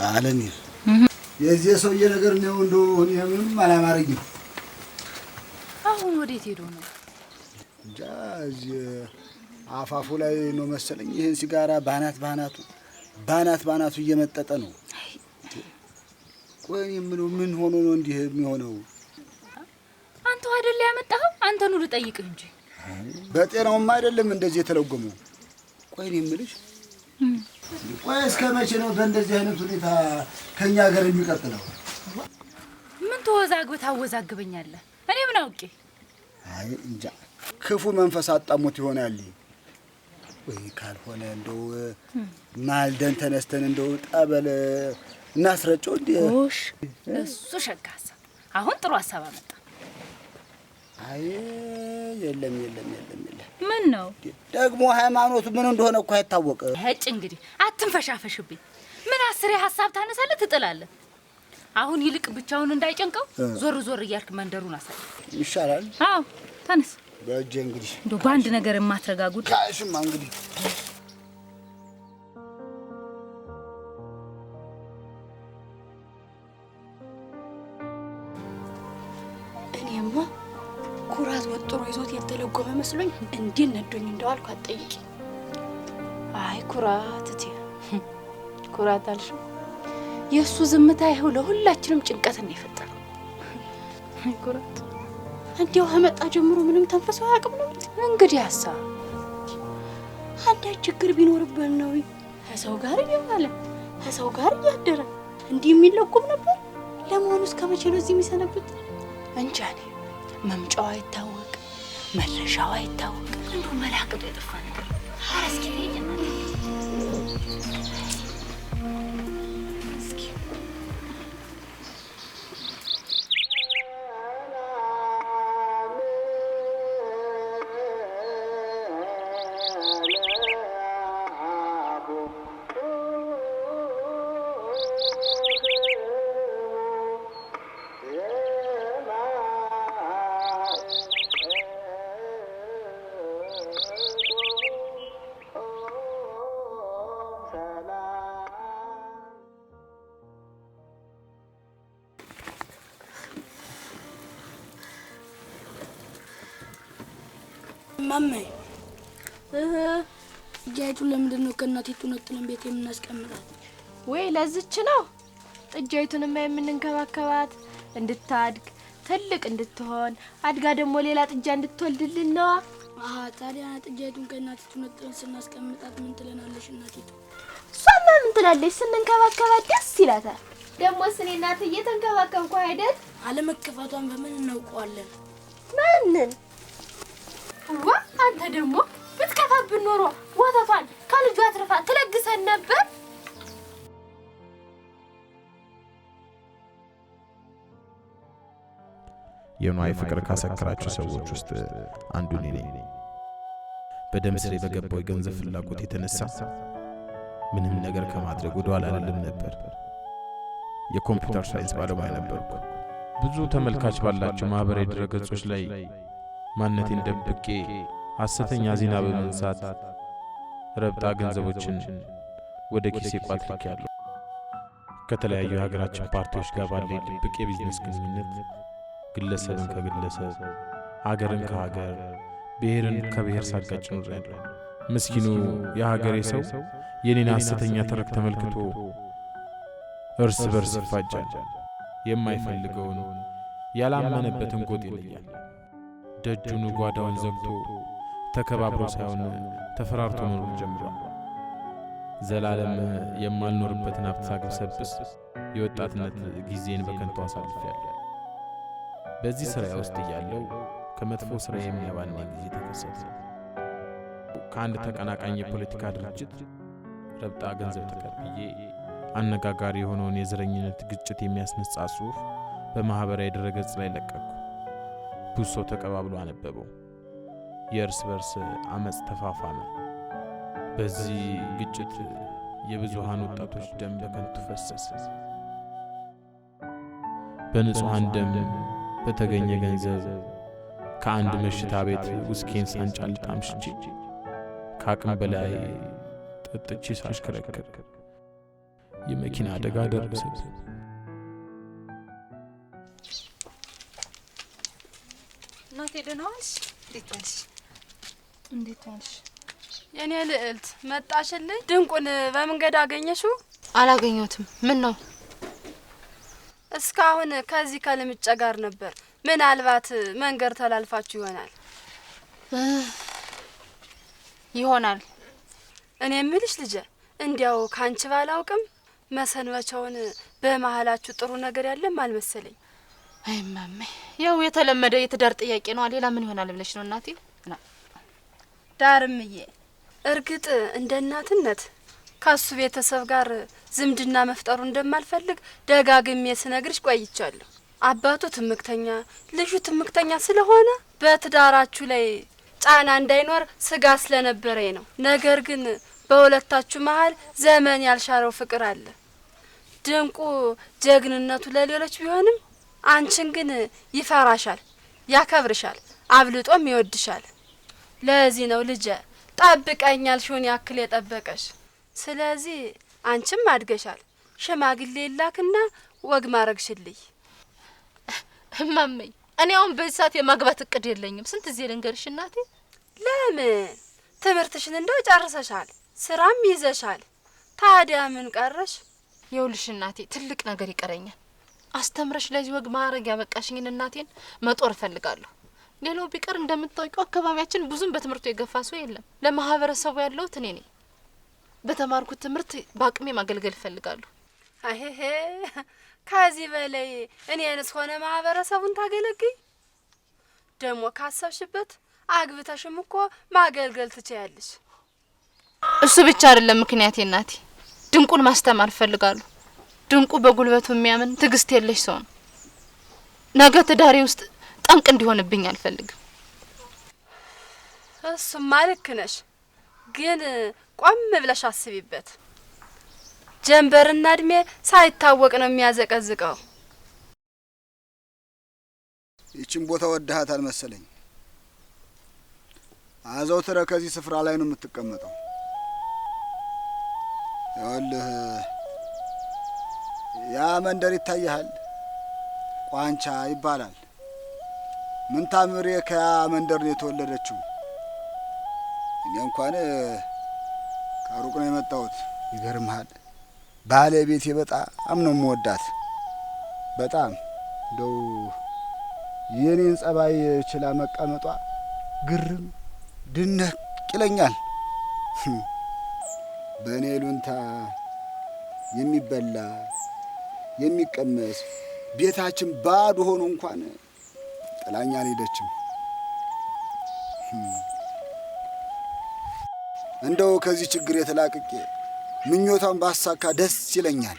L: አለኝ የዚህ ሰውዬ ነገር ነው እንደው እኔ ምንም አላማረኝም።
K: አሁን ወዴት ሄዶ ነው?
L: እንጃ እዚህ አፋፉ ላይ ነው መሰለኝ። ይሄን ሲጋራ ባናቱ እየመጠጠ ነው። ቆይ ምን ሆኖ ነው እንዲህ የሚሆነው?
K: አንተው አይደል ያመጣኸው? አንተኑ ልጠይቅህ እንጂ
L: በጤናውም አይደለም እንደዚህ የተለጎመው። ቆይ እኔ የምልሽ ቆይ እስከ መቼ ነው በእንደዚህ አይነት ሁኔታ ከኛ ሀገር የሚቀጥለው?
K: ምን ተወዛግበህ ታወዛግበኛለህ? እኔ ምን አውቄ?
L: አይ እንጃ ክፉ መንፈስ አጣሞት ይሆናል። ወይ ካልሆነ እንደው ማልደን ተነስተን እንደው ጠበል እናስረጨው እንዴ?
K: እሺ እሱ ሸጋ ሀሳብ። አሁን ጥሩ ሀሳብ አመጣ።
L: አይ የለም
K: ምን ነው
L: ደግሞ ሃይማኖቱ ምን እንደሆነ እኮ አይታወቅም።
K: እጭ እንግዲህ
G: አትንፈሻፈሽብኝ። ምን አስሬ ሀሳብ ታነሳለህ ትጥላለህ። አሁን ይልቅ ብቻውን እንዳይጨንቀው ዞር ዞር እያልክ መንደሩን አሳይ
E: ይሻላል።
G: አዎ ተነስ።
E: በእጄ እንግዲህ
G: እንደው በአንድ ነገር የማትረጋጉት
E: ካሽማ እንግዲህ
K: እኔማ ኩራት ወጥሮ ይዞት የተለጎመ መስሎኝ እንዴት ነዶኝ እንደዋልኩ አትጠይቂ። አይ ኩራት እቴ ኩራት አልሽው። የእሱ ዝምታ ይኸው ለሁላችንም ጭንቀትን የፈጠረው። አይ ኩራት እንዲያው ከመጣ ጀምሮ ምንም ተንፈሰው አያውቅም ነው። እንግዲህ ሀሳብ አንዳች ችግር ቢኖርበት ነው ከሰው ጋር ይዋለ ከሰው ጋር እያደረ እንዲህ የሚለቁም ነበር። ለመሆኑ እስከ መቼ ነው እዚህ የሚሰነብት? እንጃ እኔ መምጫው አይታወቅ መድረሻው አይታወቅ። እንደው መላቅጡ የጠፋ ነገር እስኪ ማማ ጥጃይቱን ለምንድን ነው ከእናቲቱ ነጥለን ቤት የምናስቀምጣት?
B: ወይ ለዝች ነው ጥጃይቱንማ የምንንከባከባት እንድታድግ ትልቅ እንድትሆን አድጋ ደግሞ ሌላ ጥጃ እንድትወልድልን ነው።
K: ታዲያ ጥጃይቱን ከእናቲቱ ነጥለን ስናስቀምጣት ምን ትለናለሽ እናቲቱ?
B: እሷማ ምን ትላለች? ስንንከባከባት ደስ ይላታል። ደግሞ ስኔ እናትዬ ተንከባከብኩ አይደል?
K: አለመከፋቷን በምን እናውቀዋለን?
B: ማንን? ዋ አንተ ደግሞ ብትከፋብን ኖሮ ወተቷን ከልጇ አትርፋ ትለግሰን ነበር።
C: የኗይ ፍቅር ካሰከራቸው ሰዎች ውስጥ አንዱ እኔ ነኝ። በደም ስሬ በገባው የገንዘብ ፍላጎት የተነሳ ምንም ነገር ከማድረግ ወደ ኋላ አልልም ነበር። የኮምፒውተር ሳይንስ ባለሙያ ነበርኩ። ብዙ ተመልካች ባላቸው ማህበራዊ ድረገጾች ላይ ማንነቴን ደብቄ ሐሰተኛ ዜና በመንሳት ረብጣ ገንዘቦችን ወደ ኪሴ ቋጥሬያለሁ። ከተለያዩ የሀገራችን ፓርቲዎች ጋር ባለኝ ድብቅ የቢዝነስ ግንኙነት ግለሰብን ከግለሰብ፣ ሀገርን ከሀገር፣ ብሔርን ከብሔር ሳጋጭ ኖሬያለሁ። ምስኪኑ የሀገሬ ሰው የኔን ሐሰተኛ ተረክ ተመልክቶ እርስ በርስ ይፋጃል። የማይፈልገውን ያላመነበትን ጎጥ ይለያል። ደጁን ጓዳውን ዘግቶ ተከባብሮ ሳይሆን ተፈራርቶ መኖር ጀምሯል። ዘላለም የማልኖርበትን ሀብት ሳግብሰብስ የወጣትነት ጊዜን በከንቱ አሳልፌያለሁ። በዚህ ስራ ውስጥ እያለሁ ከመጥፎ ስራ የሚያባንነኝ ጊዜ ተከሰተ። ከአንድ ተቀናቃኝ የፖለቲካ ድርጅት ረብጣ ገንዘብ ተቀብዬ አነጋጋሪ የሆነውን የዘረኝነት ግጭት የሚያስነጻ ጽሑፍ በማህበራዊ ድረገጽ ላይ ለቀቅኩ። ብዙ ሰው ተቀባብሎ አነበበው። የእርስ በርስ አመጽ ተፋፋመ። በዚህ ግጭት የብዙሃን ወጣቶች ደም በከንቱ ፈሰሰ። በንጹሃን ደም በተገኘ ገንዘብ ከአንድ መሽታ ቤት ውስኪን ሳንጫልጥ አምሽቼ ከአቅም በላይ ጠጥቼ ሳሽከረክር የመኪና አደጋ ደረሰብኝ።
F: እናቴ ደህና ዋልሽ? እንዴት ዋልሽ?
B: እንዴት ዋልሽ?
F: የኔ ልዕልት መጣሽልኝ? ድንቁን በመንገድ አገኘሽው?
B: አላገኘሁትም። ምን ነው?
F: እስካሁን ከዚህ ከልምጨ ጋር ነበር። ምናልባት መንገድ ተላልፋችሁ
B: ይሆናል።
F: እኔ የምልሽ ልጄ፣ እንዲያው ካንቺ ባላውቅም መሰንበቻውን በመሃላችሁ ጥሩ ነገር ያለም አልመሰለኝ።
B: አይ ማሜ፣ ያው የተለመደ የትዳር ጥያቄ ነው። ሌላ ምን ይሆናል ብለሽ ነው እናቴ?
F: ዳርምዬ፣ እርግጥ እንደ እናትነት ከሱ ቤተሰብ ጋር ዝምድና መፍጠሩ እንደማልፈልግ ደጋግሜ ስነግርሽ ቆይቻለሁ። አባቱ ትምክተኛ፣ ልጁ ትምክተኛ ስለሆነ በትዳራችሁ ላይ ጫና እንዳይኖር ስጋ ስለነበረኝ ነው። ነገር ግን በሁለታችሁ መሀል ዘመን ያልሻረው ፍቅር አለ። ድንቁ ጀግንነቱ ለሌሎች ቢሆንም አንቺን ግን ይፈራሻል፣ ያከብርሻል፣ አብልጦም ይወድሻል። ለዚህ ነው ልጄ ጠብቀኛል ሹን ያክል የጠበቀሽ። ስለዚህ አንቺም አድገሻል። ሽማግሌ ላክና ወግ ማረግሽልኝ።
B: እማሜ እኔ አሁን በዚህ ሰዓት የማግባት እቅድ የለኝም። ስንት ጊዜ ልንገርሽ እናቴ?
F: ለምን? ትምህርትሽን እንደው ጨርሰሻል፣ ስራም ይዘሻል። ታዲያ ምን ቀረሽ?
B: ይኸውልሽ እናቴ ትልቅ ነገር ይቀረኛል። አስተምረሽ ለዚህ ወግ ማረግ ያበቃሽኝን እናቴን መጦር እፈልጋለሁ። ሌላው ቢቀር እንደምታውቂው አካባቢያችን ብዙም በትምህርቱ የገፋ ሰው የለም። ለማህበረሰቡ ያለሁት እኔ ነኝ። በተማርኩት ትምህርት በአቅሜ ማገልገል እፈልጋለሁ።
F: አይሄ ከዚህ በላይ እኔንስ ሆነ ማህበረሰቡን ታገለግይ? ደግሞ ካሰብሽበት አግብተሽም እኮ ማገልገል ትችያለሽ።
B: እሱ ብቻ አይደለም ምክንያቴ እናቴ፣ ድንቁን ማስተማር እፈልጋለሁ። ድንቁ በጉልበቱ የሚያምን ትዕግስት የለሽ ሰው ነው። ነገ ትዳሬ ውስጥ ጠንቅ እንዲሆንብኝ አልፈልግም።
F: እሱማ ልክ ነሽ፣ ግን ቆም ብለሽ አስቢበት። ጀንበርና እድሜ ሳይታወቅ ነው የሚያዘቀዝቀው።
L: ይችን ቦታ ወደሃታል መሰለኝ። አዘውትረ ከዚህ ስፍራ ላይ ነው የምትቀመጠው። ይኸውልህ ያ መንደር ይታይሃል፣ ቋንቻ ይባላል። ምንታምሬ ከያ መንደር ነው የተወለደችው። እኔ እንኳን ከሩቅ ነው የመጣሁት። ይገርምሃል፣ ባለቤቴ በጣም ነው የምወዳት። በጣም እንደው የኔን ጸባይ ችላ መቀመጧ ግርም ድነቅ ይለኛል። በእኔ ሉንታ የሚበላ የሚቀመስ ቤታችን ባዶ ሆኖ እንኳን ጥላኛ አልሄደችም። እንደው ከዚህ ችግር የተላቅቄ ምኞቷን ባሳካ ደስ ይለኛል።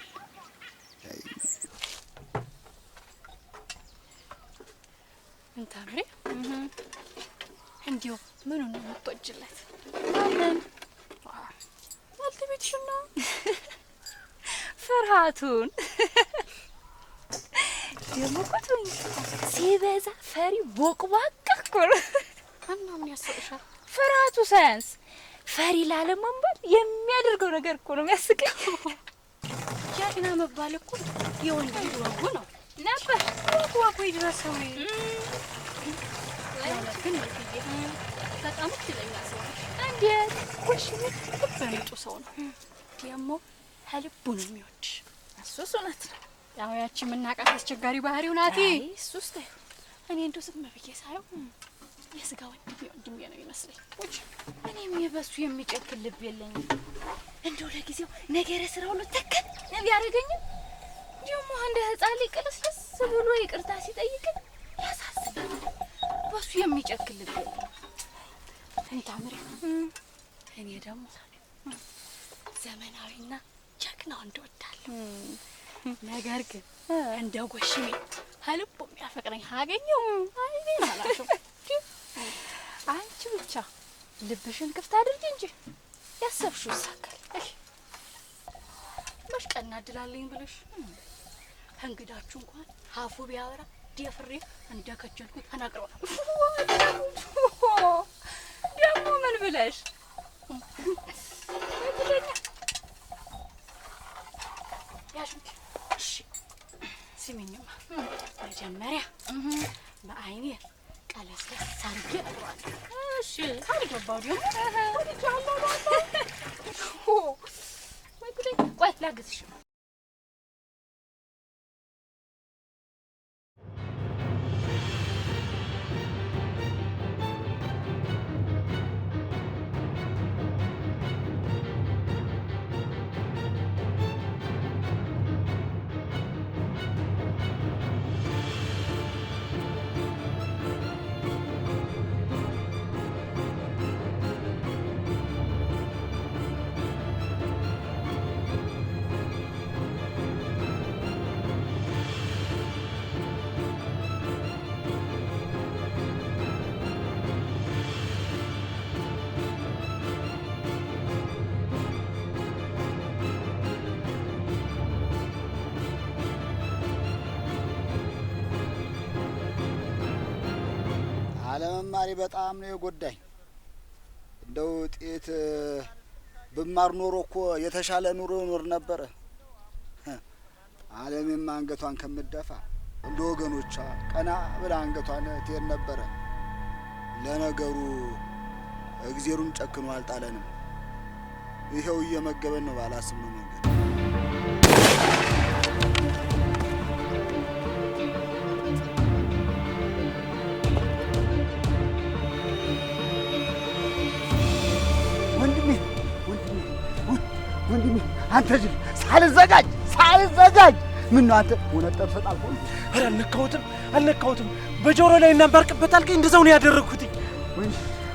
K: እንታምሪ እንዲሁ ምኑ ነው የምትወጂለት? ባልተቤትሽና
G: ፍርሃቱን ደግሞ ቁጥኝ ሲበዛ ፈሪ ቦቅቧቃ እኮ ነው።
K: እና ምን ያስቅሻል?
G: ፍርሃቱ ሳያንስ ፈሪ ላለመንበር የሚያደርገው ነገር እኮ ነው የሚያስቀኝ።
K: ጀግና መባል እኮ የወንድ ልጅ ወጉ ነው
G: ነበር።
K: ወጉ ይድረሰው ግን በጣም ትለኛ ሰው
G: እንዴት
K: ወሽኔ በሚጡ ሰው ነው ደግሞ ከልቡ ነው የሚወድሽ።
G: እሱስ እውነት ነው።
K: ያው ያቺ የምናውቃት አስቸጋሪ ባህሪው ናት።
G: እሱስ
K: እኔ እንደው ዝም ብዬ ሳየው የስጋ ወንድሜ ነው ይመስለኝ።
G: እኔም የበሱ የሚጨክል ልብ የለኝም። እንደው ለጊዜው ነገረ ስራ ሁሉ ተከን ቢያደርገኝም ደግሞ እንደ ህፃን ልጅ ቅልስልስ ብሎ ይቅርታ ሲጠይቅን ያሳስባል። በሱ የሚጨክል ልብ የለኝም።
K: እንታምሪ እኔ ደግሞ ዘመናዊና ጀግና እንደወዳለሁ። ነገር ግን እንደ ጎሽሜ ከልቡ የሚያፈቅረኝ አገኘው አይኔ ማለት ነው። አንቺ ብቻ ልብሽን ክፍት አድርጊ እንጂ ያሰብሽው ይሳካል። መሽቀና እድላለኝ ብለሽ እንግዳችሁ እንኳን ሀፉ ቢያወራ ደፍሬ እንደከጀልኩት ተናግረው ነው።
G: ደግሞ ምን ብለሽ
K: ያሽንክ? እሺ ስሚኝማ፣ መጀመሪያ በአይኔ ቀለስለስ አድርጌ እጠራዋለሁ።
G: እሺ
K: ካልገባው ደግሞ
G: ቆይ ላግዝሽ።
L: አለመማሪ በጣም ነው የጎዳኝ። እንደው ጥቂት ብማር ኖሮ እኮ የተሻለ ኑሮ ኖር ነበረ። ዓለምም አንገቷን ከምትደፋ እንደ ወገኖቿ ቀና ብላ አንገቷን ትሄድ ነበረ። ለነገሩ እግዜሩን ጨክኖ አልጣለንም። ይኸው እየመገበን ነው ባላስብነው መንገድ።
E: ወንድሜ አንተ ጅል ሳልዘጋጅ ምን ነው አንተ እውነት ጠብሰህ ጣልከው?
H: ኧረ አልነካሁትም። በጆሮ ላይ እናንባርቅበት አልከኝ፣ እንደዛው ነው ያደረግኩት።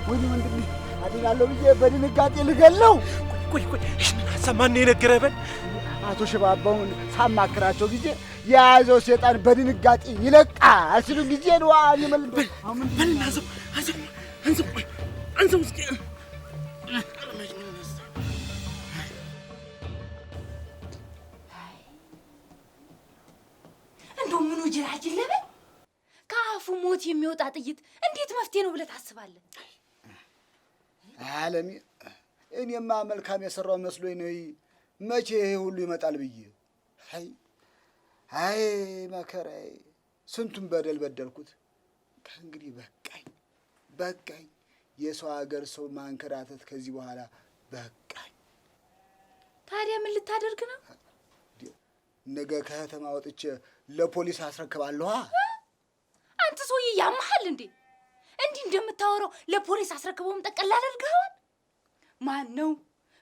E: ወንድሜ አድናለሁ ብዬ በድንጋጤ ልገለው።
H: ቆይ ይህንን ሀሳብ ማን የነገረህ? በል
E: አቶ ሽባባውን ሳማክራቸው ጊዜ የያዘው ሴጣን በድንጋጤ ይለቃል ሲሉን ጊዜ ነው አልመል
H: በል አንዘው እስኪ
G: እንደው ምኑ ጅራጅል ለበል ከአፉ ሞት የሚወጣ ጥይት እንዴት መፍትሄ ነው ብለህ ታስባለህ?
L: ዓለሜ እኔማ መልካም የሰራው መስሎኝ ነው መቼ ይሄ ሁሉ ይመጣል ብዬ። አይ መከራዬ፣ ስንቱን በደል በደልኩት። ከእንግዲህ በቃኝ። የሰው ሀገር ሰው ማንከራተት ከዚህ በኋላ በቃኝ።
G: ታዲያ ምን ልታደርግ ነው?
L: ነገ ከከተማ ወጥቼ ለፖሊስ አስረክባለሁ።
G: አንተ ሰውዬ ያመሃል እንዴ? እንዲህ እንደምታወራው ለፖሊስ አስረክበውም ጠቅልላ አድርገዋል። ማን ነው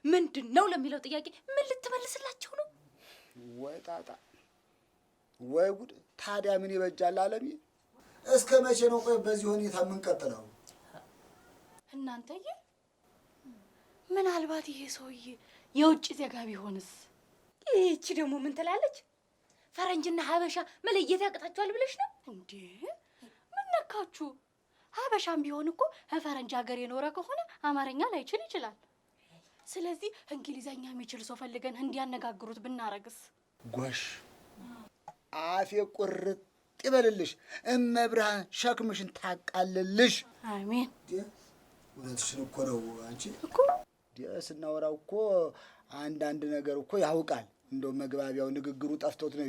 G: ምንድን ነው ለሚለው ጥያቄ ምን ልትመልስላቸው ነው?
L: ወይ ጣጣ ወይ ጉድ! ታዲያ ምን ይበጃል ዓለሜ? እስከ መቼ ነው ቆይ በዚህ ሁኔታ የምንቀጥለው?
K: እናንተዬ ምናልባት ይሄ ሰውዬ የውጭ ዜጋ ቢሆንስ?
G: ይህቺ ደግሞ ምን ትላለች? ፈረንጅና ሀበሻ መለየት ያቅታችኋል ብለሽ ነው
K: እንዴ? ምን ነካችሁ? ሀበሻም ቢሆን እኮ ከፈረንጅ ሀገር የኖረ ከሆነ አማርኛ ላይችል ይችላል። ስለዚህ እንግሊዘኛ የሚችል ሰው ፈልገን እንዲያነጋግሩት ብናረግስ?
L: ጎሽ አፌ ቁርጥ ይበልልሽ፣ እመብርሃን ሸክምሽን ታቃልልሽ።
K: አሜን።
L: እውነትሽን እኮ ነው። አንቺ እኮ ስናወራው እኮ አንዳንድ ነገር እኮ ያውቃል። እንደው መግባቢያው ንግግሩ ጠፍቶት ነው።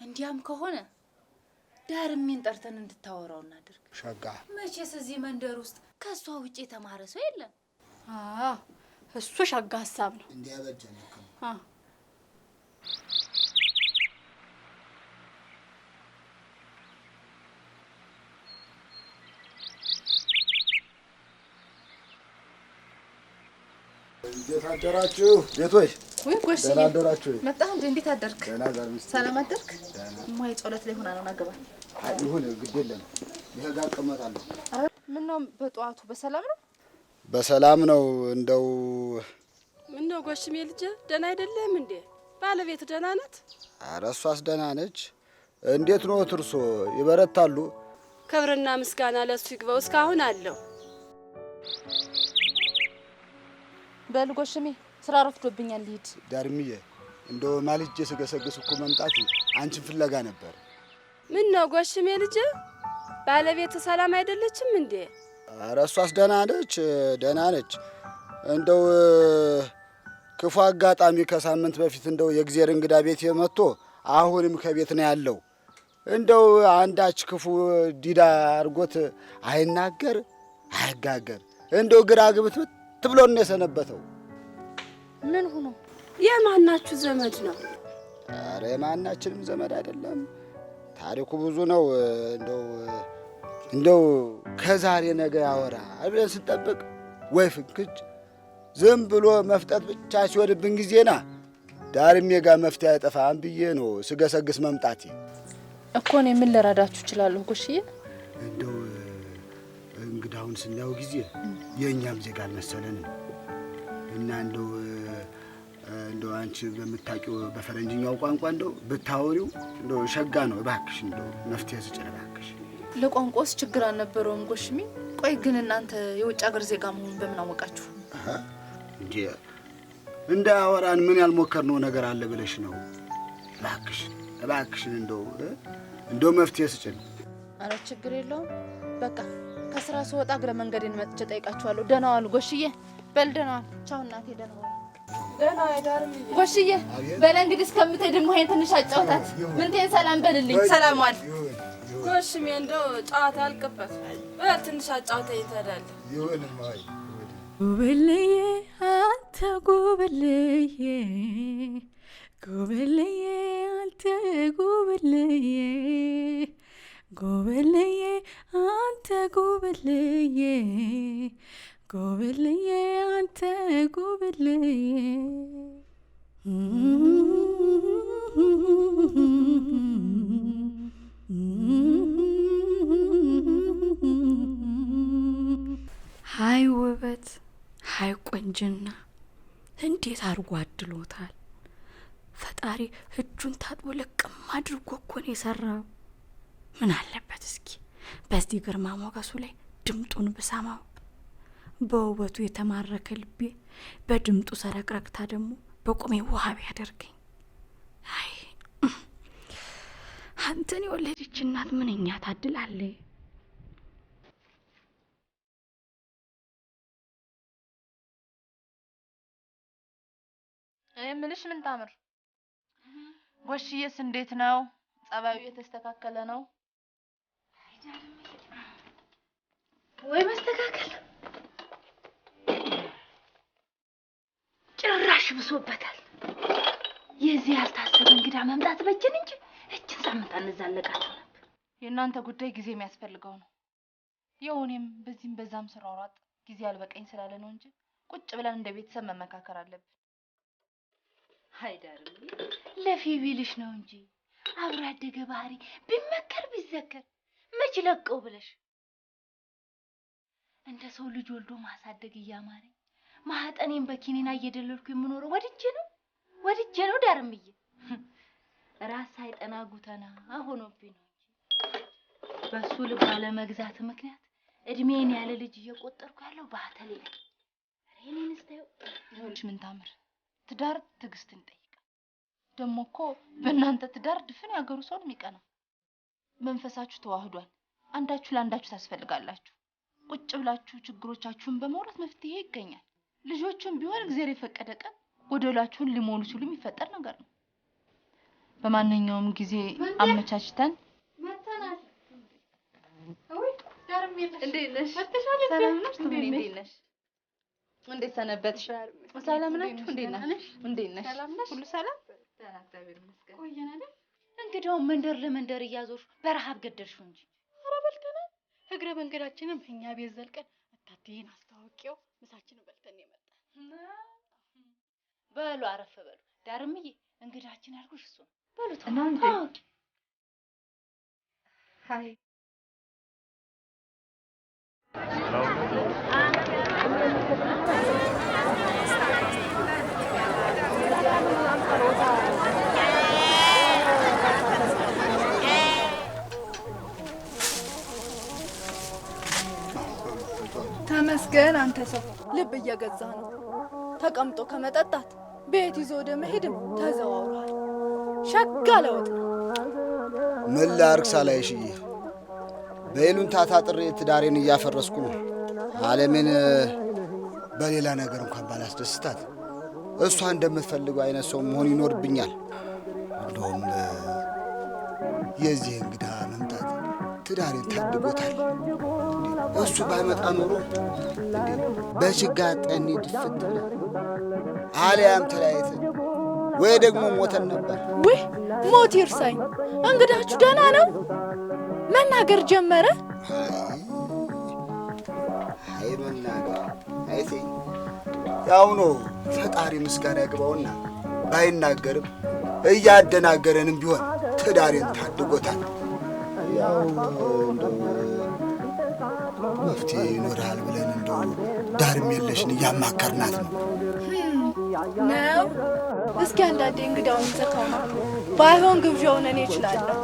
G: እንዲያም ከሆነ ዳርሜን ጠርተን እንድታወራው እናድርግ።
L: ሸጋ
G: መቼስ እዚህ መንደር ውስጥ ከሷ ውጪ የተማረ ሰው የለም።
K: እሱ ሸጋ ሀሳብ ነው።
L: እንዲያበጀን ነው። እንዴት አደራችሁ ቤቶች?
B: ወይ ጎሽ
L: ደህና አደራችሁ?
B: መጣህ እንዴ? እንዴት አደርክ?
L: ደህና ጋር ሚስት
B: ሰላም አደርክ? እማዬ ጸሎት ላይ ሆና ነው ናገባ።
L: ይሁን ግድ የለም ይሄ ጋር እቀመጣለሁ።
B: ምን ነው በጠዋቱ በሰላም ነው?
L: በሰላም ነው። እንደው
F: ምን ነው ጎሽሜ ልጄ ደህና አይደለም እንዴ? ባለቤት ደህና ናት?
L: ኧረ እሷስ ደህና ነች። እንዴት ነው እርሶ ይበረታሉ?
F: ክብርና ምስጋና ለሱ ይግባው እስካሁን አለው።
B: በል ጎሽሜ ስራ ረፍዶብኛል ልሂድ።
L: ዳርምዬ እንደው ማልጄ ስገሰግስ እኮ መምጣት አንቺን ፍለጋ ነበር።
F: ምን ነው ጎሽሜ ልጄ ባለቤት ሰላም አይደለችም እንዴ?
L: ኧረ እሷስ ደህና ነች። እንደው ክፉ አጋጣሚ ከሳምንት በፊት እንደው የእግዚአብሔር እንግዳ ቤት መጥቶ አሁንም ከቤት ነው ያለው። እንደው አንዳች ክፉ ዲዳ አድርጎት አይናገር አይጋገር። እንደው ግራ ግብት ብሎ ነው የሰነበተው።
B: ምን ሆኖ?
F: የማናችሁ ዘመድ ነው?
L: ኧረ የማናችንም ዘመድ አይደለም። ታሪኩ ብዙ ነው። እንደው ከዛሬ ነገ ያወራ ብለን ስንጠብቅ ወይ ፍንክች ዝም ብሎ መፍጠጥ ብቻ ሲወድብን ጊዜና ዳርሜ ጋር መፍትሄ አይጠፋም ብዬ ነው ስገሰግስ መምጣቴ
B: እኮ። እኔ ምን ልረዳችሁ እችላለሁ ጎሽዬ?
L: እንደው እንግዳውን ስናየው ጊዜ የእኛም ዜጋ አልመሰለንም እና እንደው አንቺ በምታውቂው በፈረንጅኛው ቋንቋ እንደው ብታወሪው እንደው ሸጋ ነው። እባክሽ እንደው መፍትሄ ስጭን እባክሽ።
B: ለቋንቋስ ችግር አልነበረውም ጎሽሜ። ቆይ ግን እናንተ የውጭ ሀገር ዜጋ መሆኑን በምን አወቃችሁ?
L: እንዴ እንዳያወራን ምን ያልሞከርነው ነገር አለ ብለሽ ነው? እባክሽን እንደው መፍትሄ ስጭን።
B: ኧረ ችግር የለውም። በቃ ከስራ ስወጣ እግረ መንገዴን መጥቼ ጠይቃችኋለሁ። ደህና ዋሉ ጎሽዬ። በል ደህና ዋል። ቻው እናቴ ደህና ዋል።
F: ደህና አይዳርም
B: ጎሽዬ። በል እንግዲህ እስከምትሄድ ሙሄን ትንሽ አጫውታት። ምንቴን ሰላም በልልኝ።
F: ሰላም ዋል ጎሽሜ። እንደው ጨዋታ ያልቅበት በል ትንሽ አጫውተኝ ትሄዳለህ።
L: ይሁንማ
K: ጉብልዬ አንተ ጉብልዬ ጉብልዬ አንተ ጉብልዬ ጉብልዬ አንተ ጉብልዬ ጉብልዬ አንተ ጉብልዬ ሃይ ውበት ሃይ ቆንጅና እንዴት አርጎ አድሎታል ፈጣሪ። እጁን ታጥቦ ለቅም አድርጎ እኮ ነው የሰራው። ምን አለበት እስኪ በዚህ ግርማ ሞገሱ ላይ ድምጡን ብሰማው። በውበቱ የተማረከ ልቤ በድምጡ ሰረቅረቅታ ደግሞ በቁሜ ውሃብ ያደርገኝ። አይ አንተን የወለደች እናት ምንኛ ታድላለች።
B: እኔ ምልሽ ምን ታምር ጎሽዬስ እንዴት ነው? ጸባዩ የተስተካከለ ነው ወይ? መስተካከል
G: ጭራሽ ብሶበታል። የዚህ ያልታሰበ እንግዳ መምጣት በጀን እንጂ እችን ሳምንት አንዛለቃት ነበር።
B: የእናንተ ጉዳይ ጊዜ የሚያስፈልገው ነው። የሆነም በዚህም በዛም ስራውራጥ ጊዜ አልበቀኝ ስላለ ነው እንጂ ቁጭ ብለን እንደ ቤተሰብ መመካከር አለብን።
G: አይዳርም ለፊቢልሽ ነው እንጂ አብሮ ያደገ ባህሪ ቢመከር ቢዘከር መች ለቀው ብለሽ እንደ ሰው ልጅ ወልዶ ማሳደግ እያማረኝ ማህጠኔን በኪኒና እየደለልኩ የምኖረው ወድጄ ነው ዳርምዬ። ራስ ሳይጠና ጉተና ሆኖብኝ ነው እንጂ በሱ ልብ አለመግዛት ምክንያት እድሜን ያለ ልጅ እየቆጠርኩ ያለው ባተሌ ላይ እኔን እስታየው።
B: ይኸውልሽ ምን ታምር ትዳር ትዕግስትን ይጠይቃል። ደግሞ እኮ በእናንተ ትዳር ድፍን ያገሩ ሰው ነው የሚቀናው። መንፈሳችሁ ተዋህዷል። አንዳችሁ ለአንዳችሁ ታስፈልጋላችሁ። ቁጭ ብላችሁ ችግሮቻችሁን በመውራት መፍትሄ ይገኛል። ልጆቹም ቢሆን እግዚአብሔር የፈቀደ ቀን ጎደላችሁን ሊሞሉ ሲሉ የሚፈጠር ነገር ነው። በማንኛውም ጊዜ አመቻችተን
F: መተናል።
B: ወይ ዳርም የለሽ እንዴት ነሽ? ሰላም ነሽ? እንዴት ነሽ? እንዴት ሰነበትሽ? ሰላም ናችሁ? እንዴት ነሽ? ሁሉ ሰላም? ደህና እግዚአብሔር ይመስገን።
F: ቆየን አይደል?
G: እንግዲያው መንደር ለመንደር እያዞርሽ በረሃብ ገደልሽው እንጂ።
K: ኧረ በልተናል። እግረ መንገዳችንን በእኛ ቤት ዘልቀን እታቴን አስታውቂው ምሳችንን በልተን የመጣን።
G: በሉ አረፍ በሉ። ዳርምዬ እንግዳችን ያልኩሽ እሱ ነው። በሉ
B: እናንተ ሃይ
F: ተመስገን አንተ ሰው ልብ እየገዛ ነው። ተቀምጦ ከመጠጣት ቤት ይዞ ወደ መሄድም ተዘዋውሯል። ሸጋ ለውጥ ነው።
L: ምን ላርግ ሳላይሽዬ፣ በይሉኝታ ታጥሬ ትዳሬን እያፈረስኩ ነው። ዓለምን በሌላ ነገር እንኳን ባላስደስታት እሷ እንደምትፈልገው አይነት ሰው መሆን ይኖርብኛል። እንደውም የዚህ እንግዳ መምጣት ትዳሬን ታድጎታል። እሱ ባይመጣ ኖሮ በችጋ ጠኒ ድፍት ብለን አልያም ተለያይተን ወይ ደግሞ ሞተን ነበር።
F: ውይ ሞት ይርሳኝ። እንግዳችሁ ደህና ነው? መናገር ጀመረ?
L: አይ መናገር አይተኝ ያው ነው። ፈጣሪ ምስጋና ያግባውና ባይናገርም እያደናገረንም ቢሆን ትዳሬን ታድጎታል። ያው መፍትሄ ይኖራል ብለን እንደው ዳርም የለሽን እያማከርናት ነው።
F: እስኪ አንዳንዴ እንግዳውን ዘካው ነው። ባይሆን ግብዣውን እኔ እችላለሁ።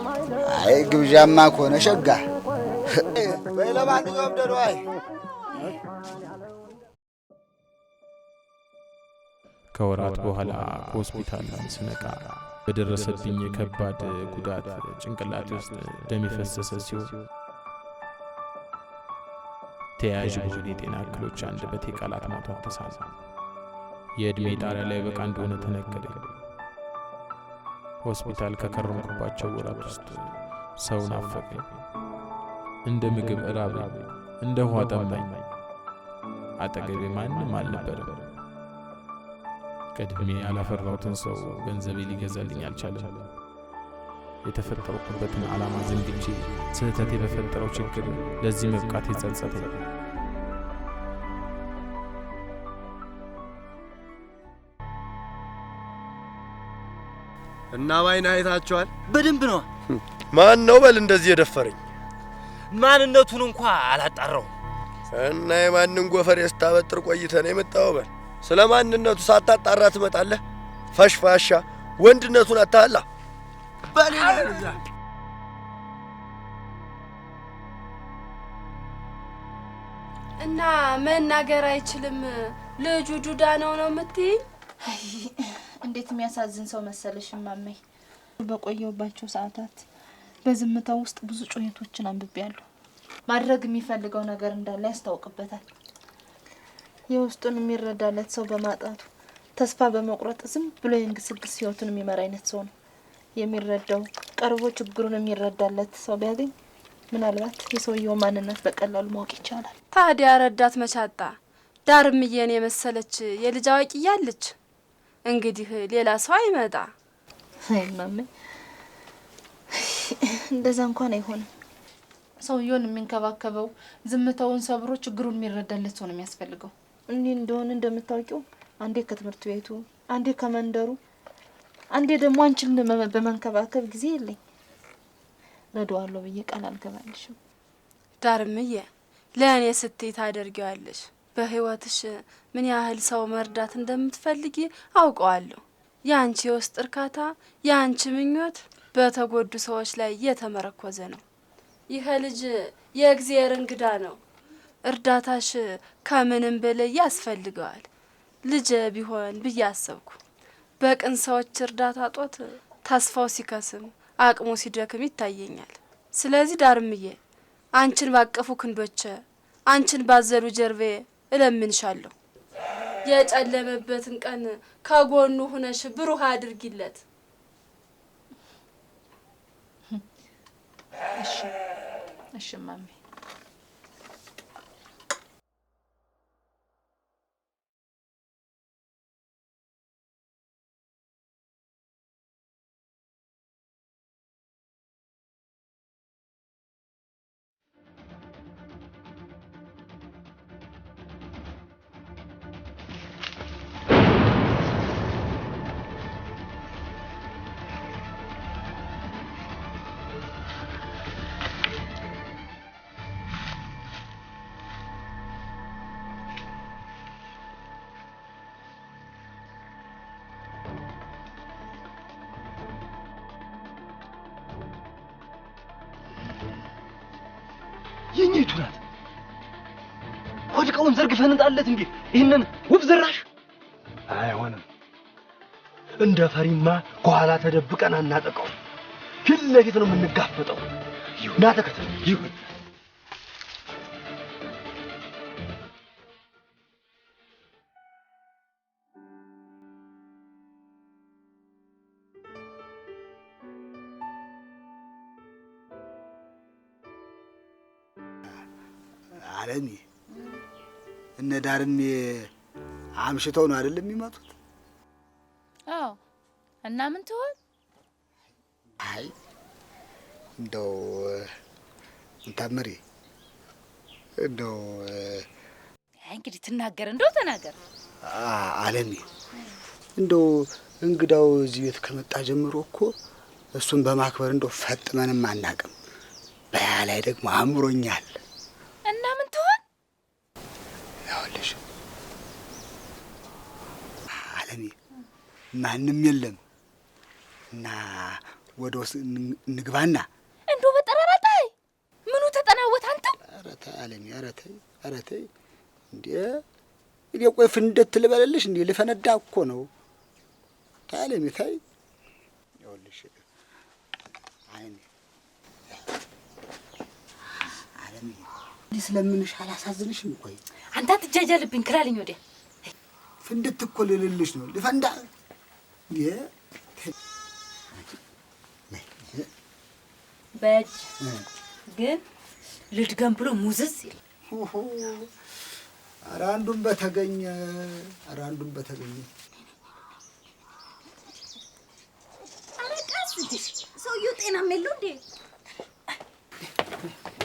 L: አይ ግብዣማ ከሆነ ሸጋ በይ። ለማንኛውም ደህና ዋይ።
C: ከወራት በኋላ ከሆስፒታል ስነቃ በደረሰብኝ ከባድ ጉዳት ጭንቅላቴ ውስጥ ደም የፈሰሰ ሲሆን ተያያዥ በሆነ የጤና እክሎች አንደበት የቃላት ማውጣት ተሳነ። የዕድሜ ጣሪያ ላይ በቃ እንደሆነ ተነገረኝ። ሆስፒታል ከከረምኩባቸው ወራት ውስጥ ሰው ናፈቀኝ። እንደ ምግብ እራበኝ፣ እንደ ውሃ ጠማኝ። አጠገቤ ማንም አልነበረም። ቀድሜ ያላፈራሁትን ሰው ገንዘቤ ሊገዛልኝ አልቻለም። የተፈጠርኩበትን ዓላማ ዘንግቼ ስህተቴ በፈጠረው ችግር ለዚህ መብቃት የጸጸተኝ።
J: እና ባይና አይታችኋል?
I: በደንብ ነው።
J: ማን ነው በል እንደዚህ የደፈረኝ?
I: ማንነቱን እንኳን አላጣራው።
J: እና የማንን ጎፈሬ ስታበጥር ቆይተህ ነው የመጣው? በል ስለ ማንነቱ ሳታጣራ ትመጣለህ? ፈሽፋሻ ወንድነቱን አታላ በል ይላልዛ።
F: እና መናገር አይችልም ልጁ ዱዳ ነው የምትይኝ?
B: እንዴት የሚያሳዝን ሰው መሰለሽ እማሜ። በቆየሁባቸው ሰዓታት በዝምታው ውስጥ ብዙ ጩኸቶችን አንብቤያለሁ። ማድረግ የሚፈልገው ነገር እንዳለ ያስታውቅበታል። የውስጡን የሚረዳለት ሰው በማጣቱ ተስፋ በመቁረጥ ዝም ብሎ የእንግስግስ ህይወቱን የሚመራ አይነት ሰው ነው። የሚረዳው ቀርቦ ችግሩን የሚረዳለት ሰው ቢያገኝ ምናልባት የሰውየው ማንነት በቀላሉ ማወቅ ይቻላል።
F: ታዲያ ረዳት መቻጣ ዳርምዬን የመሰለች የልጅ አዋቂ ያለች እንግዲህ ሌላ ሰው አይመጣ።
B: አይ ማሜ፣ እንደዛ እንኳን አይሆንም። ሰውየውን የሚንከባከበው ዝምታውን ሰብሮ ችግሩን የሚረዳለት ሰው ነው የሚያስፈልገው። እኔ እንደሆነ እንደምታውቂው አንዴ ከትምህርት ቤቱ፣ አንዴ ከመንደሩ፣ አንዴ ደግሞ አንቺን በመንከባከብ ጊዜ የለኝ። ረዳዋለሁ ብዬ ቃል አልገባልሽም።
F: ዳርምዬ ለእኔ ስትይ ታደርጊዋለሽ። በህይወትሽ ምን ያህል ሰው መርዳት እንደምትፈልጊ አውቀዋለሁ። ያንቺ የውስጥ እርካታ፣ ያንቺ ምኞት በተጎዱ ሰዎች ላይ የተመረኮዘ ነው። ይሄ ልጅ የእግዚአብሔር እንግዳ ነው። እርዳታሽ ከምንም በላይ ያስፈልገዋል። ልጅ ቢሆን ብዬ አሰብኩ። በቅን ሰዎች እርዳታ ጦት ተስፋው ሲከስም አቅሙ ሲደክም ይታየኛል። ስለዚህ ዳርምዬ አንቺን ባቀፉ ክንዶቼ፣ አንቺን ባዘሉ ጀርቤ እለምንሻለሁ። የጨለመበትን ቀን ከጎኑ ሆነሽ ብሩህ አድርጊለት።
B: እሺ እሺ ማሜ።
J: የኝቱ ናት። ወድቀውን ዘርግፈን እንጣለት እንዴ? ይሄንን ውብ ዝራሽ አይሆንም። እንደ ፈሪማ ከኋላ ተደብቀን አናጠቀው። ፊት ለፊት ነው የምንጋፈጠው። ይሁን ተከተል። ይሁን
L: አለሚ እነ ዳርሜ አምሽተው ነው አይደል የሚመጡት?
G: አዎ። እና ምን ትሆን?
L: አይ እንደው እንታመሪ እንደው
G: እንግዲህ ትናገር፣ እንደው ተናገር።
L: አለሚ እንደው እንግዳው እዚህ ቤት ከመጣ ጀምሮ እኮ እሱን በማክበር እንደው ፈጥመንም አናውቅም። በያ ላይ ደግሞ አምሮኛል።
G: እና ምን ትሆን?
L: ያውልሽ አለሚ ማንም የለም እና ወደ ውስጥ እንግባና
G: እንደው በጠራራታይ ምኑ ተጠናወት አንተው?
L: ኧረ ተይ አለሚ፣ ኧረ ተይ እንዴ! እኔ ቆይ ፍንደት ልበልልሽ እንዴ? ልፈነዳ እኮ ነው። ተይ አለሚ ተይ። ያውልሽ አይኔ አለሚ
E: ስለምንሽ አላሳዝንሽም? ቆይ
G: አንተ አትጃጃልብኝ ክላልኝ ወዲያ
E: ፍንድት እኮ ልልልሽ ነው ልፈንዳ
G: በእጅ ግን ልድገም ብሎ ሙዝዝ ይል
E: ኧረ አንዱን በተገኘ
A: ኧረ ቀስ እንጂ ሰውዬው ጤናም የለው እንዴ?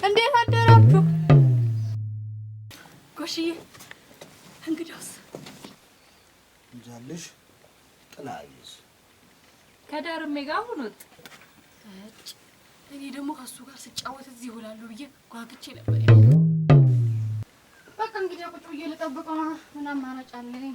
K: እንዴት አደራችሁ? ጎሽዬ እንግዲያውስ
E: እንጃልሽ ጥላይስ
G: ከዳርሜ ጋር ሆኖት
K: እኔ ደግሞ ከሱ ጋር ስጫወት እዚህ እውላለሁ ብዬ ጓግቼ ነበር።
B: በቃ እንግዲህ ቁጭ ብዬ ልጠብቀው ነው። ምን አማራጭ አለኝ?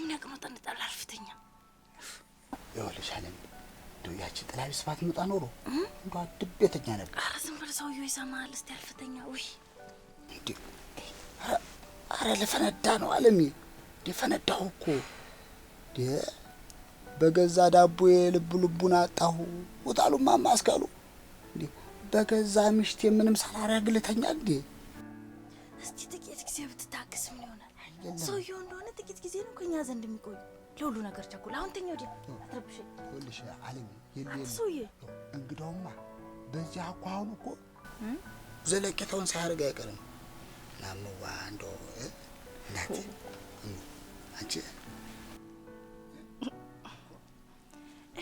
G: ምን ያቅመጣ እንጣላ አልፍተኛ
E: ይኸውልሽ አለም እንደው ያቺ ጥላ ቢስፋት መጣ ኖሮ እንደው አድቤተኛ ነበር።
G: ኧረ ዝም ብለህ ሰውዬው ይሰማሃል። እስቲ አልፍተኛ ውይ
E: እንዴ ኧረ ለፈነዳ ነው አለሚ ፈነዳሁ እኮ በገዛ ዳቦዬ ልቡን አጣሁ ወጣሉማ ማስከሉ እንዴ በገዛ ምሽቴ ምንም ሳላረግ ልተኛ እንዴ።
A: እስቲ ጥቂት ጊዜ ብትታገስ ምን ይሆናል? ሰውዬው እንደሆነ ጥቂት ጊዜ ነው ከኛ ዘንድ የሚቆይ። ለሁሉ ነገር ቸኩል። አሁን ተኛ ወዲያ አትረብሽኝ።
E: ይኸውልሽ አለሚ የለም
A: ሰውዬ
E: እንግዳውማ በዚህ አኳኋኑ እኮ ዘለቄታውን ሳያደርግ አይቀርም። ናምዋ እንደው እናቴ አንቺ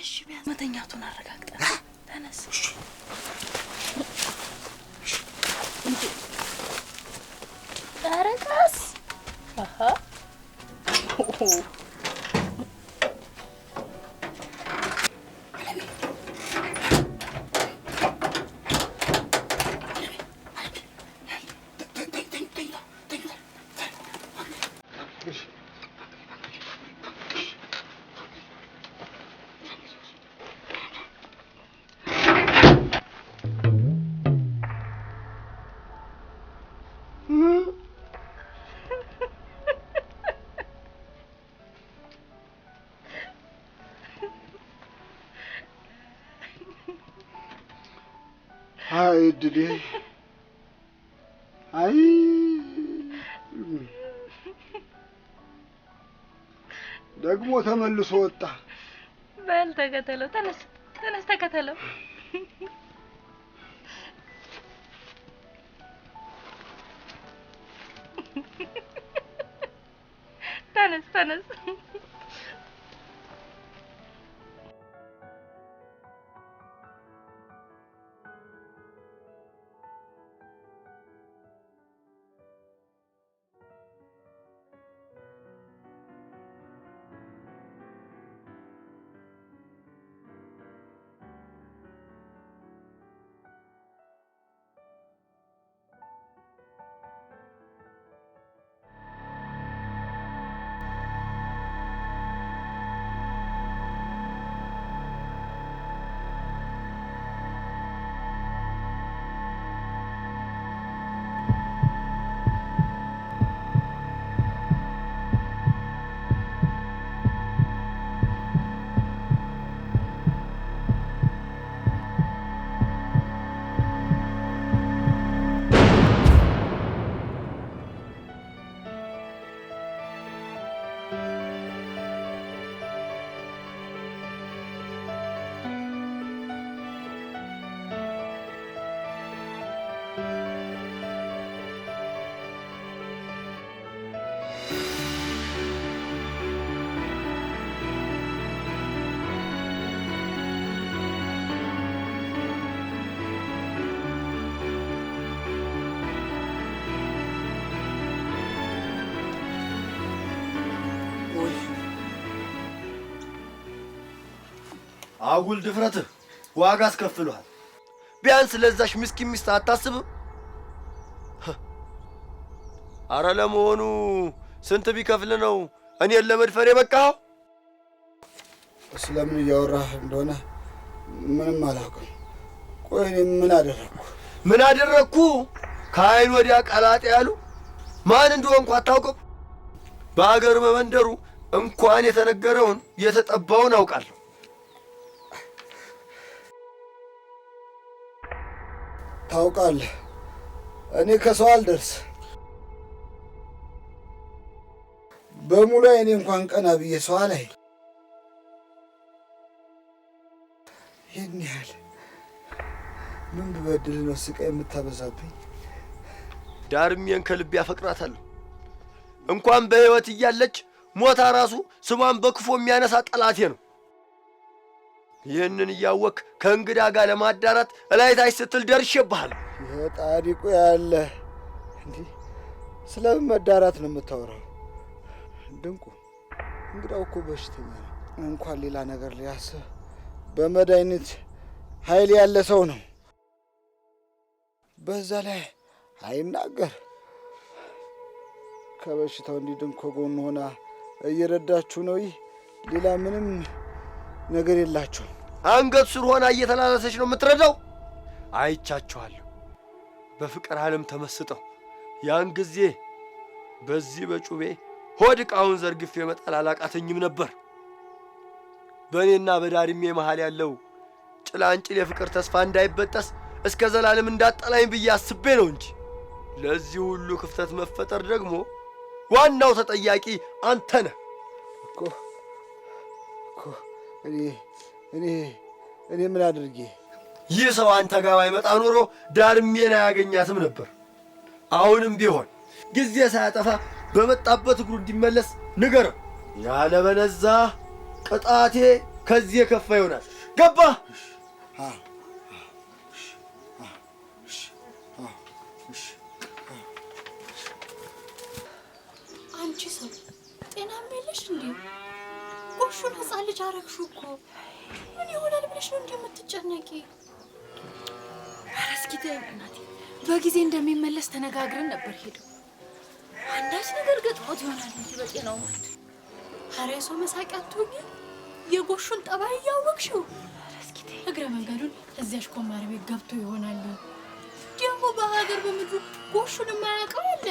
A: እሺ ቢያንስ መተኛቱን አረጋግጠን ተነስ።
G: ኧረ ቀስ
L: አይ ድዴ አይ ደግሞ ተመልሶ ወጣ።
G: በል ተከተለው። ተነስ ተከተለው። ተነስ
J: አጉል ድፍረትህ ዋጋ አስከፍሏል። ቢያንስ ለዛሽ ምስኪን ሚስት አታስብም? አረ ለመሆኑ ስንት ቢከፍል ነው እኔን ለመድፈር የበቃኸው?
L: ስለምን እያወራህ እንደሆነ ምንም አላውቅም። ቆይ እኔ ምን አደረግኩ?
J: ምን አደረግኩ? ከአይን ወዲያ ቀላጤ ያሉ ማን እንደሆንኩ አታውቅም? በአገር በመንደሩ እንኳን የተነገረውን የተጠባውን አውቃለሁ።
L: ታውቃለህ፣ እኔ ከሰው አልደርስ በሙሉ እኔ እንኳን ቀና ብዬ ሰው ላይ ይህን ያህል ምን ብበድል ነው ስቃይ የምታበዛብኝ?
J: ዳርሜን ከልቤ አፈቅራታለሁ። እንኳን በሕይወት እያለች ሞታ ራሱ ስሟን በክፉ የሚያነሳ ጠላቴ ነው። ይህንን እያወክ ከእንግዳ ጋር ለማዳራት እላይታች ስትል ደርሼብሃል።
L: የጣዲቁ ያለ እንዲህ ስለምን መዳራት ነው የምታወራው? ድንቁ እንግዳው እኮ በሽተኛ ነው። እንኳን ሌላ ነገር ሊያስብ በመድኃኒት ኃይል ያለ ሰው ነው። በዛ ላይ አይናገር። ከበሽታው እንዲድን ከጎኑ ሆና እየረዳችሁ ነው። ይህ ሌላ ምንም ነገር የላቸውም።
J: አንገት ስር ሆና እየተላለሰች ነው የምትረዳው። አይቻችኋለሁ በፍቅር ዓለም ተመስጠው። ያን ጊዜ በዚህ በጩቤ ሆድ ዕቃውን ዘርግፌ መጣል አላቃተኝም ነበር። በእኔና በዳርሜ መሃል ያለው ጭላንጭል የፍቅር ተስፋ እንዳይበጠስ እስከ ዘላለም እንዳጠላኝ ብዬ አስቤ ነው እንጂ ለዚህ ሁሉ ክፍተት መፈጠር ደግሞ ዋናው ተጠያቂ አንተ ነህ
L: እኮ። እኔ ምን አድርጌ?
J: ይህ ሰው አንተ ጋር ባይመጣ ኖሮ ዳርሜን አያገኛትም ነበር። አሁንም ቢሆን ጊዜ ሳያጠፋ በመጣበት እግሩ እንዲመለስ ንገረው። ያለበለዛ ቅጣቴ ከዚህ የከፋ ይሆናል። ገባህ?
K: አንቺ ሰው ጤናም የለሽ እንዴ? ጎሹን ሕፃን ልጅ አረግሽው እኮ። ምን ይሆናል ብለሽ ነው እንዴ የምትጨነቂ?
G: ኧረ እስኪ ተይኝ እናቴ። በጊዜ እንደሚመለስ ተነጋግረን ነበር ሄደው። አንዳች ነገር ገጥሞት ይሆናል እንጂ በጤናው ማለት።
K: ኧረ የሰው መሳቂያ አትሁኚ። የጎሹን ጠባይ እያወቅሽው።
G: እስኪ ተይኝ።
K: እግረ መንገዱን እዚያሽ ኮማር ቤት ገብቶ ይሆናል። ደግሞ በሀገር በምድሩ ጎሹን የማያውቀው አለ?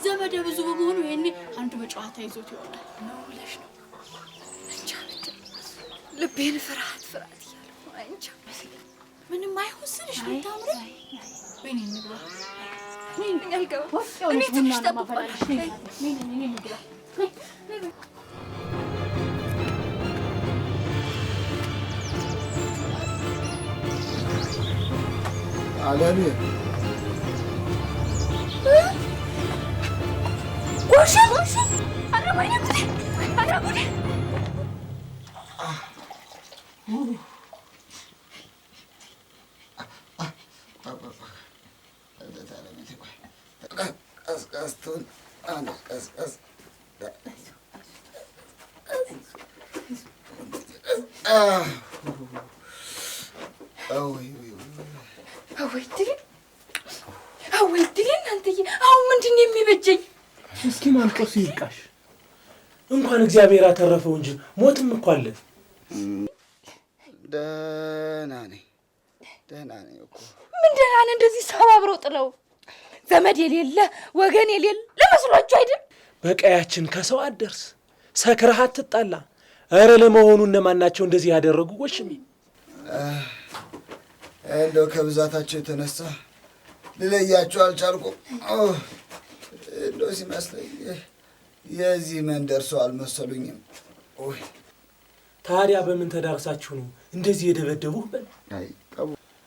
K: ዘመደ ብዙ በመሆኑ ይሄኔ አንዱ በጨዋታ ይዞት ይሆናል
G: ነው ብለሽ ነው? እንጃ ብቻ ልቤን ፍርሃት እያለው እንጃ።
K: ምንም አይሆን ስልሽ ነው ታምሪ።
B: ወይኔ እንግባ።
G: እኔ አልገባም።
B: እኔ ትንሽ ጠብቃለሽ። እኔ እንግባ።
L: አለኔ
G: ጎሹ ኧረ ወይኔ ጉዴ! ኧረ ጉዴ!
L: ቀስቀስቱን አንድ ቀስቀስ
G: አወይ ድሌ እናንተዬ፣ አሁን ምንድን ነው የሚበጀኝ?
H: እስኪ ማልቀሱ ይብቃሽ። እንኳን እግዚአብሔር አተረፈው እንጂ ሞትም እኮ አለ።
L: ደህና ነኝ እኮ።
G: ምን ደህና ነህ? እንደዚህ ሰባብረው ጥለው ዘመድ የሌለ ወገን የሌለ ለመስሏችሁ አይደል?
H: በቀያችን ከሰው አትደርስ፣ ሰክረህ አትጣላ። ኧረ ለመሆኑ እነማን ናቸው እንደዚህ ያደረጉ? ወሽሚ
L: እንደው ከብዛታቸው የተነሳ ልለያቸው አልቻልኩም። እንደው ሲመስለኝ የዚህ መንደር ሰው አልመሰሉኝም።
H: ታዲያ በምን ተዳርሳችሁ ነው እንደዚህ የደበደቡህ? በል
L: አይ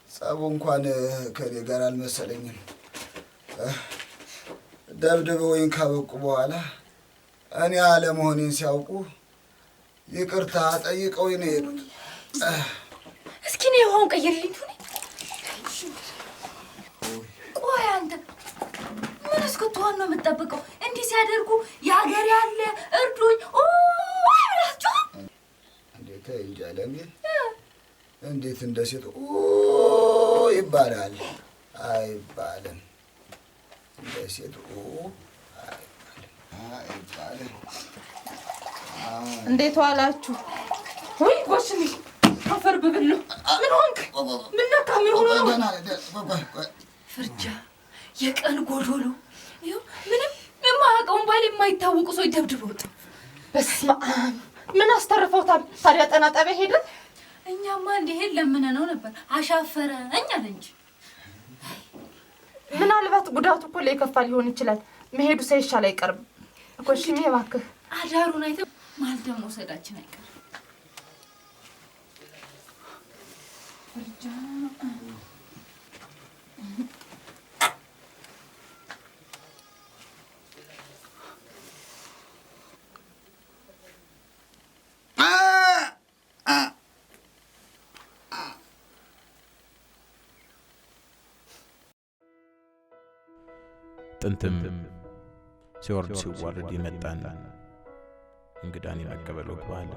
L: ጸቡ እንኳን ከኔ ጋር አልመሰለኝም። ደብድበውኝ ካበቁ በኋላ እኔ አለመሆኔን ሲያውቁ ይቅርታ ጠይቀውኝ ነው የሄዱት።
G: እስኪ ነው የውሃውን ቀይርልኝ። ቆይ አንተ ምን እስክትሆን ነው የምትጠብቀው? እንዲህ ሲያደርጉ የሀገር ያለ እርዱኝ ብላችሁ
L: እንዴት እንጂ አለሜ እንዴት እንደ ሴት ይባላል? አይባልም። እንደ ሴት አይባልም።
B: እንዴት ዋላችሁ? ወይ ጎሽሚ አፈር ብብሉ። ምን ሆንክ? ምን ነካ? ምን ሆኖ ነው?
K: ፍርጃ የቀን ጎዶሎ ይኸው ምንም የማያውቀውን ባል የማይታወቁ ሰው ደብድበውት።
B: በስመ አብ! ምን አስተርፈውታል ታዲያ? ጤና ጣቢያ ሄደን
K: እኛማ እንዲሄድ ለምነነው ነበር አሻፈረኝ አለ እንጂ።
B: ምናልባት ጉዳቱ እኮ ሊከፋ ሊሆን ይችላል። መሄዱ ሳይሻል አይቀርም። ጎሽሚ እባክህ
K: አዳሩን አይተህ ማልዳ መውሰዳችን አይቀርም። ፍርጃ
C: ጥንትም ሲወርድ ሲዋረድ የመጣን እንግዳን የመቀበል ወግ ባህል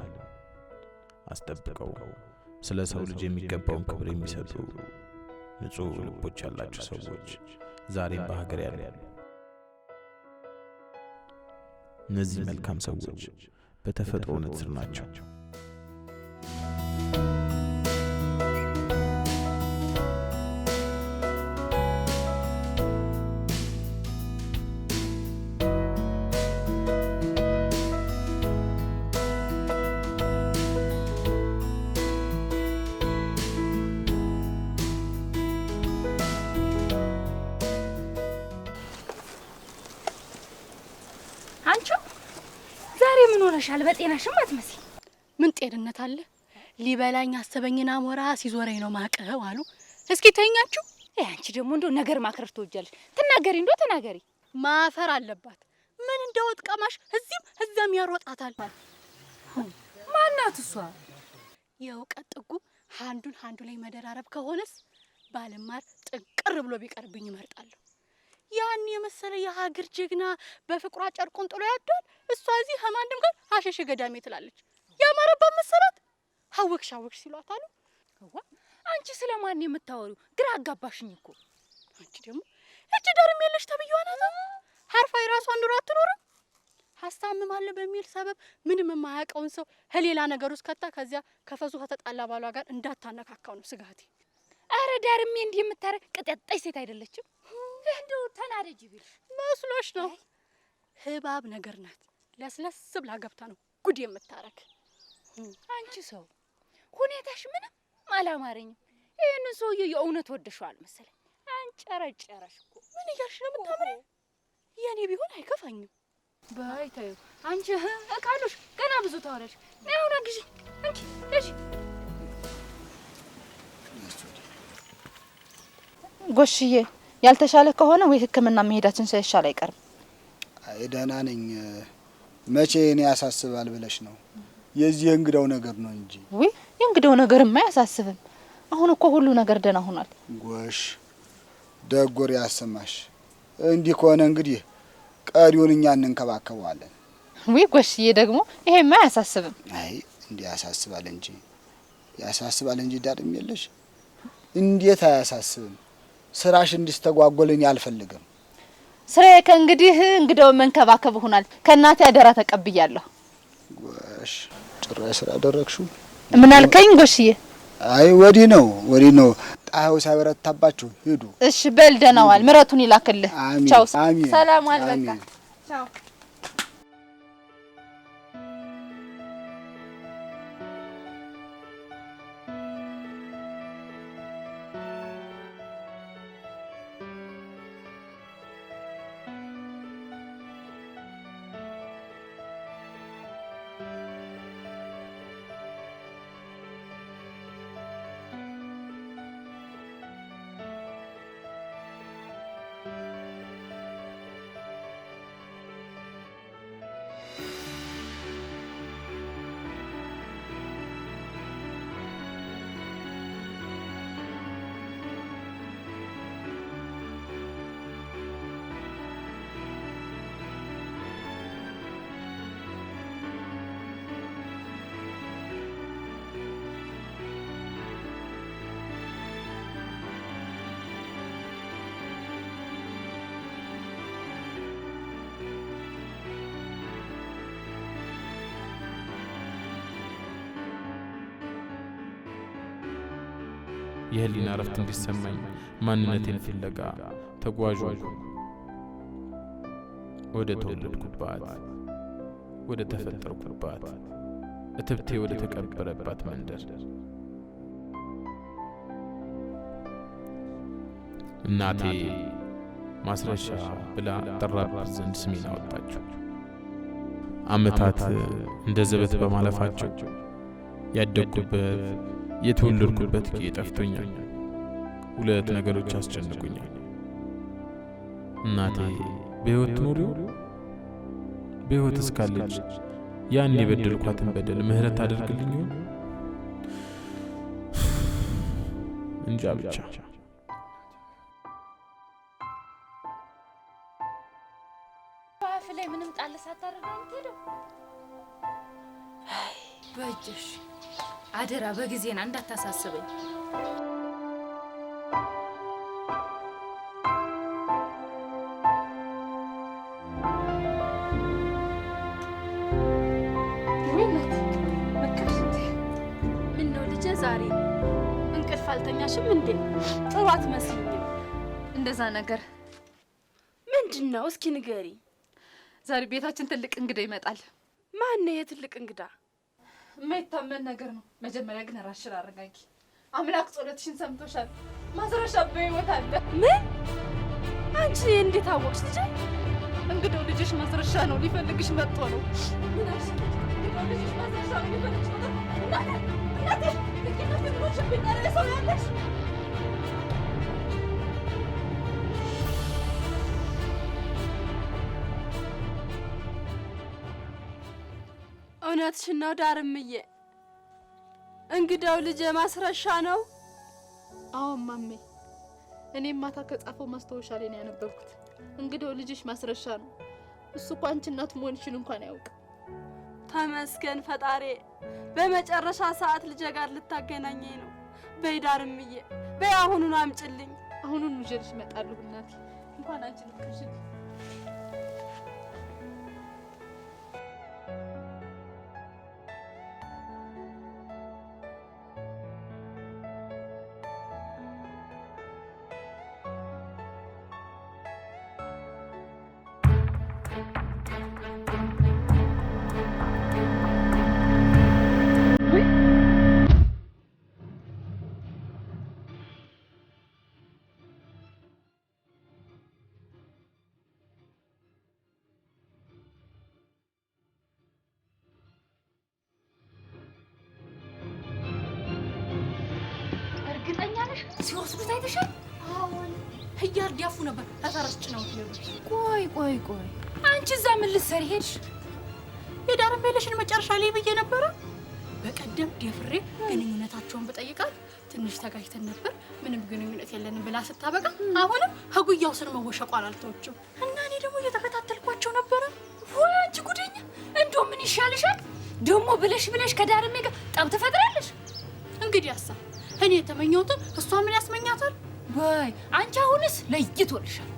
C: አስጠብቀው ስለ ሰው ልጅ የሚገባውን ክብር የሚሰጡ ንጹህ ልቦች ያላቸው ሰዎች ዛሬም በሀገር ያሉ። እነዚህ መልካም ሰዎች በተፈጥሮ ንጽር ናቸው።
G: ሻል በጤናሽም አትመሲ።
K: ምን ጤንነት አለ? ሊበላኝ አሰበኝና ሞራ ሲዞረኝ ነው ማቀው አሉ። እስኪ ተኛችሁ።
G: አንቺ ደግሞ እንደው ነገር ማክረር ትወጃለሽ። ተናገሪ እንደው ተናገሪ።
K: ማፈር አለባት። ምን እንደወጥ ቀማሽ እዚህም እዛም ያሮጣታል።
G: ማናት እሷ?
K: የእውቀት ጥጉ አንዱ ላይ መደራረብ ከሆነስ ባልማር ጥቅር ብሎ ቢቀርብኝ እመርጣለሁ። ያን የመሰለ የሀገር ጀግና በፍቅሯ ጨርቁን ጥሎ ያዳል። እሷ እዚህ ከማንድም ጋር አሸሸ ገዳሜ ትላለች። ያማረባት መሰላት ሀወክሽ ሲሏት አሉ።
G: አንቺ ስለማን የምታወሪው? ግራ አጋባሽኝ እኮ።
K: አንቺ ደግሞ እጅ ዳርም የለሽ ተብየዋ ናት። ሀርፋ የራሷን ኑሮ አትኖርም። ሀሳምማለ በሚል ሰበብ ምንም የማያውቀውን ሰው ሌላ ነገር ውስጥ ከታ ከዚያ ከፈሱ ከተጣላ ባሏ ጋር እንዳታነካካው ነው ስጋቴ።
G: አረ ዳርሜ እንዲህ የምታረግ ቅጠጣይ ሴት አይደለችም። እንደው ተናደጂ ቢል
K: መስሎሽ ነው? ህባብ ነገር ናት። ለስለስ ብላ ገብታ ነው ጉድ የምታረግ።
G: አንቺ ሰው ሁኔታሽ ምንም አላማረኝም። ይሄን ሰውዬ የእውነት ወደሽዋል መሰለኝ። አንጨረጨረሽ እኮ።
K: ምን እያልሽ ነው የምታምሪው? የኔ ቢሆን አይከፋኝም።
G: በይ ተይው አንቺ እቃሉሽ ገና ብዙ ታወራሽ። ነው ነግጂ እንኪ እሺ።
B: ጎሽዬ ያልተሻለ ከሆነ ወይ ህክምና መሄዳችን ሳይሻል አይቀርም።
L: አይ ደህና ነኝ። መቼ እኔ ያሳስባል ብለሽ ነው? የዚህ እንግዳው ነገር ነው እንጂ።
B: ወይ የእንግዳው ነገርማ አያሳስብም። አሁን እኮ ሁሉ ነገር ደህና ሆኗል።
L: ጎሽ ደጎር ያሰማሽ። እንዲህ ከሆነ እንግዲህ ቀሪውን እኛ እንንከባከበዋለን።
B: ወይ ጎሽዬ ደግሞ ይሄማ አያሳስብም።
L: አይ እንዴ ያሳስባል እንጂ ዳርም የለሽ። እንዴት አያሳስብም? ስራሽ እንዲስተጓጎልኝ አልፈልግም።
B: ስራዬ ከእንግዲህ እንግዳው መንከባከብ ሆኗል። ከእናቴ አደራ ተቀብያለሁ።
L: ጎሽ ጭራሽ ስራ አደረግሽው።
B: ምን አልከኝ ጎሽዬ?
L: አይ ወዲህ ነው ጣዩ ሳይበረታባችሁ ሂዱ።
B: እሺ በል ደህና ዋል። ምረቱን ይላክልህ። ቻው።
G: ሰላም ዋል። በቃ ቻው።
C: የህሊና እረፍት እንዲሰማኝ ማንነቴን ፍለጋ ተጓዥ ወደ ተወለድኩባት ወደ ተፈጠርኩባት እትብቴ ወደ ተቀበረባት መንደር እናቴ ማስረሻ ብላ ጠራባት ዘንድ ስሜን አወጣችው። ዓመታት እንደ ዘበት በማለፋቸው ያደግኩበት የተወለድኩበት ጊዜ ጠፍቶኛል። ሁለት ነገሮች አስጨንቁኛል። እናቴ በሕይወት ትኖር ይሆን? በሕይወት እስካለች ያን የበደልኳትን በደል ምህረት አድርግልኝ ይሆን? እንጃ ብቻ።
G: ባፍ ላይ ምንም ጣል ሳታደርግ እንትሄደው በእጅሽ አደራ በጊዜና እንዳታሳስበኝ።
F: ዛሬ እንቅልፍ አልተኛሽም እንዴ? ጥሩ አትመስይኝም።
B: እንደዛ ነገር
F: ምንድነው? እስኪ ንገሪ።
B: ዛሬ ቤታችን ትልቅ እንግዳ ይመጣል።
F: ማን ነው የትልቅ እንግዳ?
B: የማይታመን ነገር ነው። መጀመሪያ ግን ራስሽን አረጋጊ። አምላክ ጸሎትሽን ሰምቶሻል። ማስረሻ በሕይወት አለ።
F: ምን? አንቺ እንዴት አወቅሽ? ልጄ
B: እንግዳው ልጅሽ ማስረሻ ነው። ሊፈልግሽ መጥቶ ነው። ምን አልሽ? እንግዳው ልጅሽ ማስረሻ ነው። ሊፈልግሽ መጥቶ ነው። እናቴ
F: እውነትሽን ነው ዳርምዬ? እንግዳው ልጅ ማስረሻ ነው?
B: አዎ ማሜ፣ እኔም ማታ ከጻፈው ማስታወሻ ላይ ነው ያነበብኩት። እንግዳው ልጅሽ ማስረሻ ነው። እሱ እኮ አንቺ እናት መሆንሽን እንኳን አያውቅም።
F: ተመስገን ፈጣሪ፣ በመጨረሻ ሰዓት ልጄ ጋር ልታገናኘኝ ነው። በይ ዳርምዬ፣ በይ አሁኑን አምጪልኝ።
B: አሁኑን ይዤልሽ እመጣለሁ እናቴ። እንኳን አንቺ ልክሽ
G: ሲወስዱት አይተሻል? አዎን፣ እያርዳፉ ነበር። ተፈረስ ጭነው ይሄዱ። ቆይ አንቺ እዛ ምን ልትሰሪ ሄድሽ?
K: የዳርም ቤለሽን መጨረሻ ላይ ብዬ ነበረ። በቀደም ደፍሬ ግንኙነታቸውን በጠይቃት ትንሽ ተጋጭተን ነበር። ምንም ግንኙነት የለንም ብላ ስታበቃ አሁንም ህጉያው ስር መወሸቋን አልተወችም እና እኔ ደግሞ እየተከታተልኳቸው ነበረ።
G: ወይ አንቺ ጉደኛ! እንደው ምን ይሻልሻል ደግሞ ብለሽ ከዳርሜ ጋር ጠብ ትፈጥራለሽ።
K: እንግዲህ አሳብ እኔ የተመኘሁትን እሷ ምን ያስመኛታል?
G: ወይ አንቺ አሁንስ ለይቶልሻል።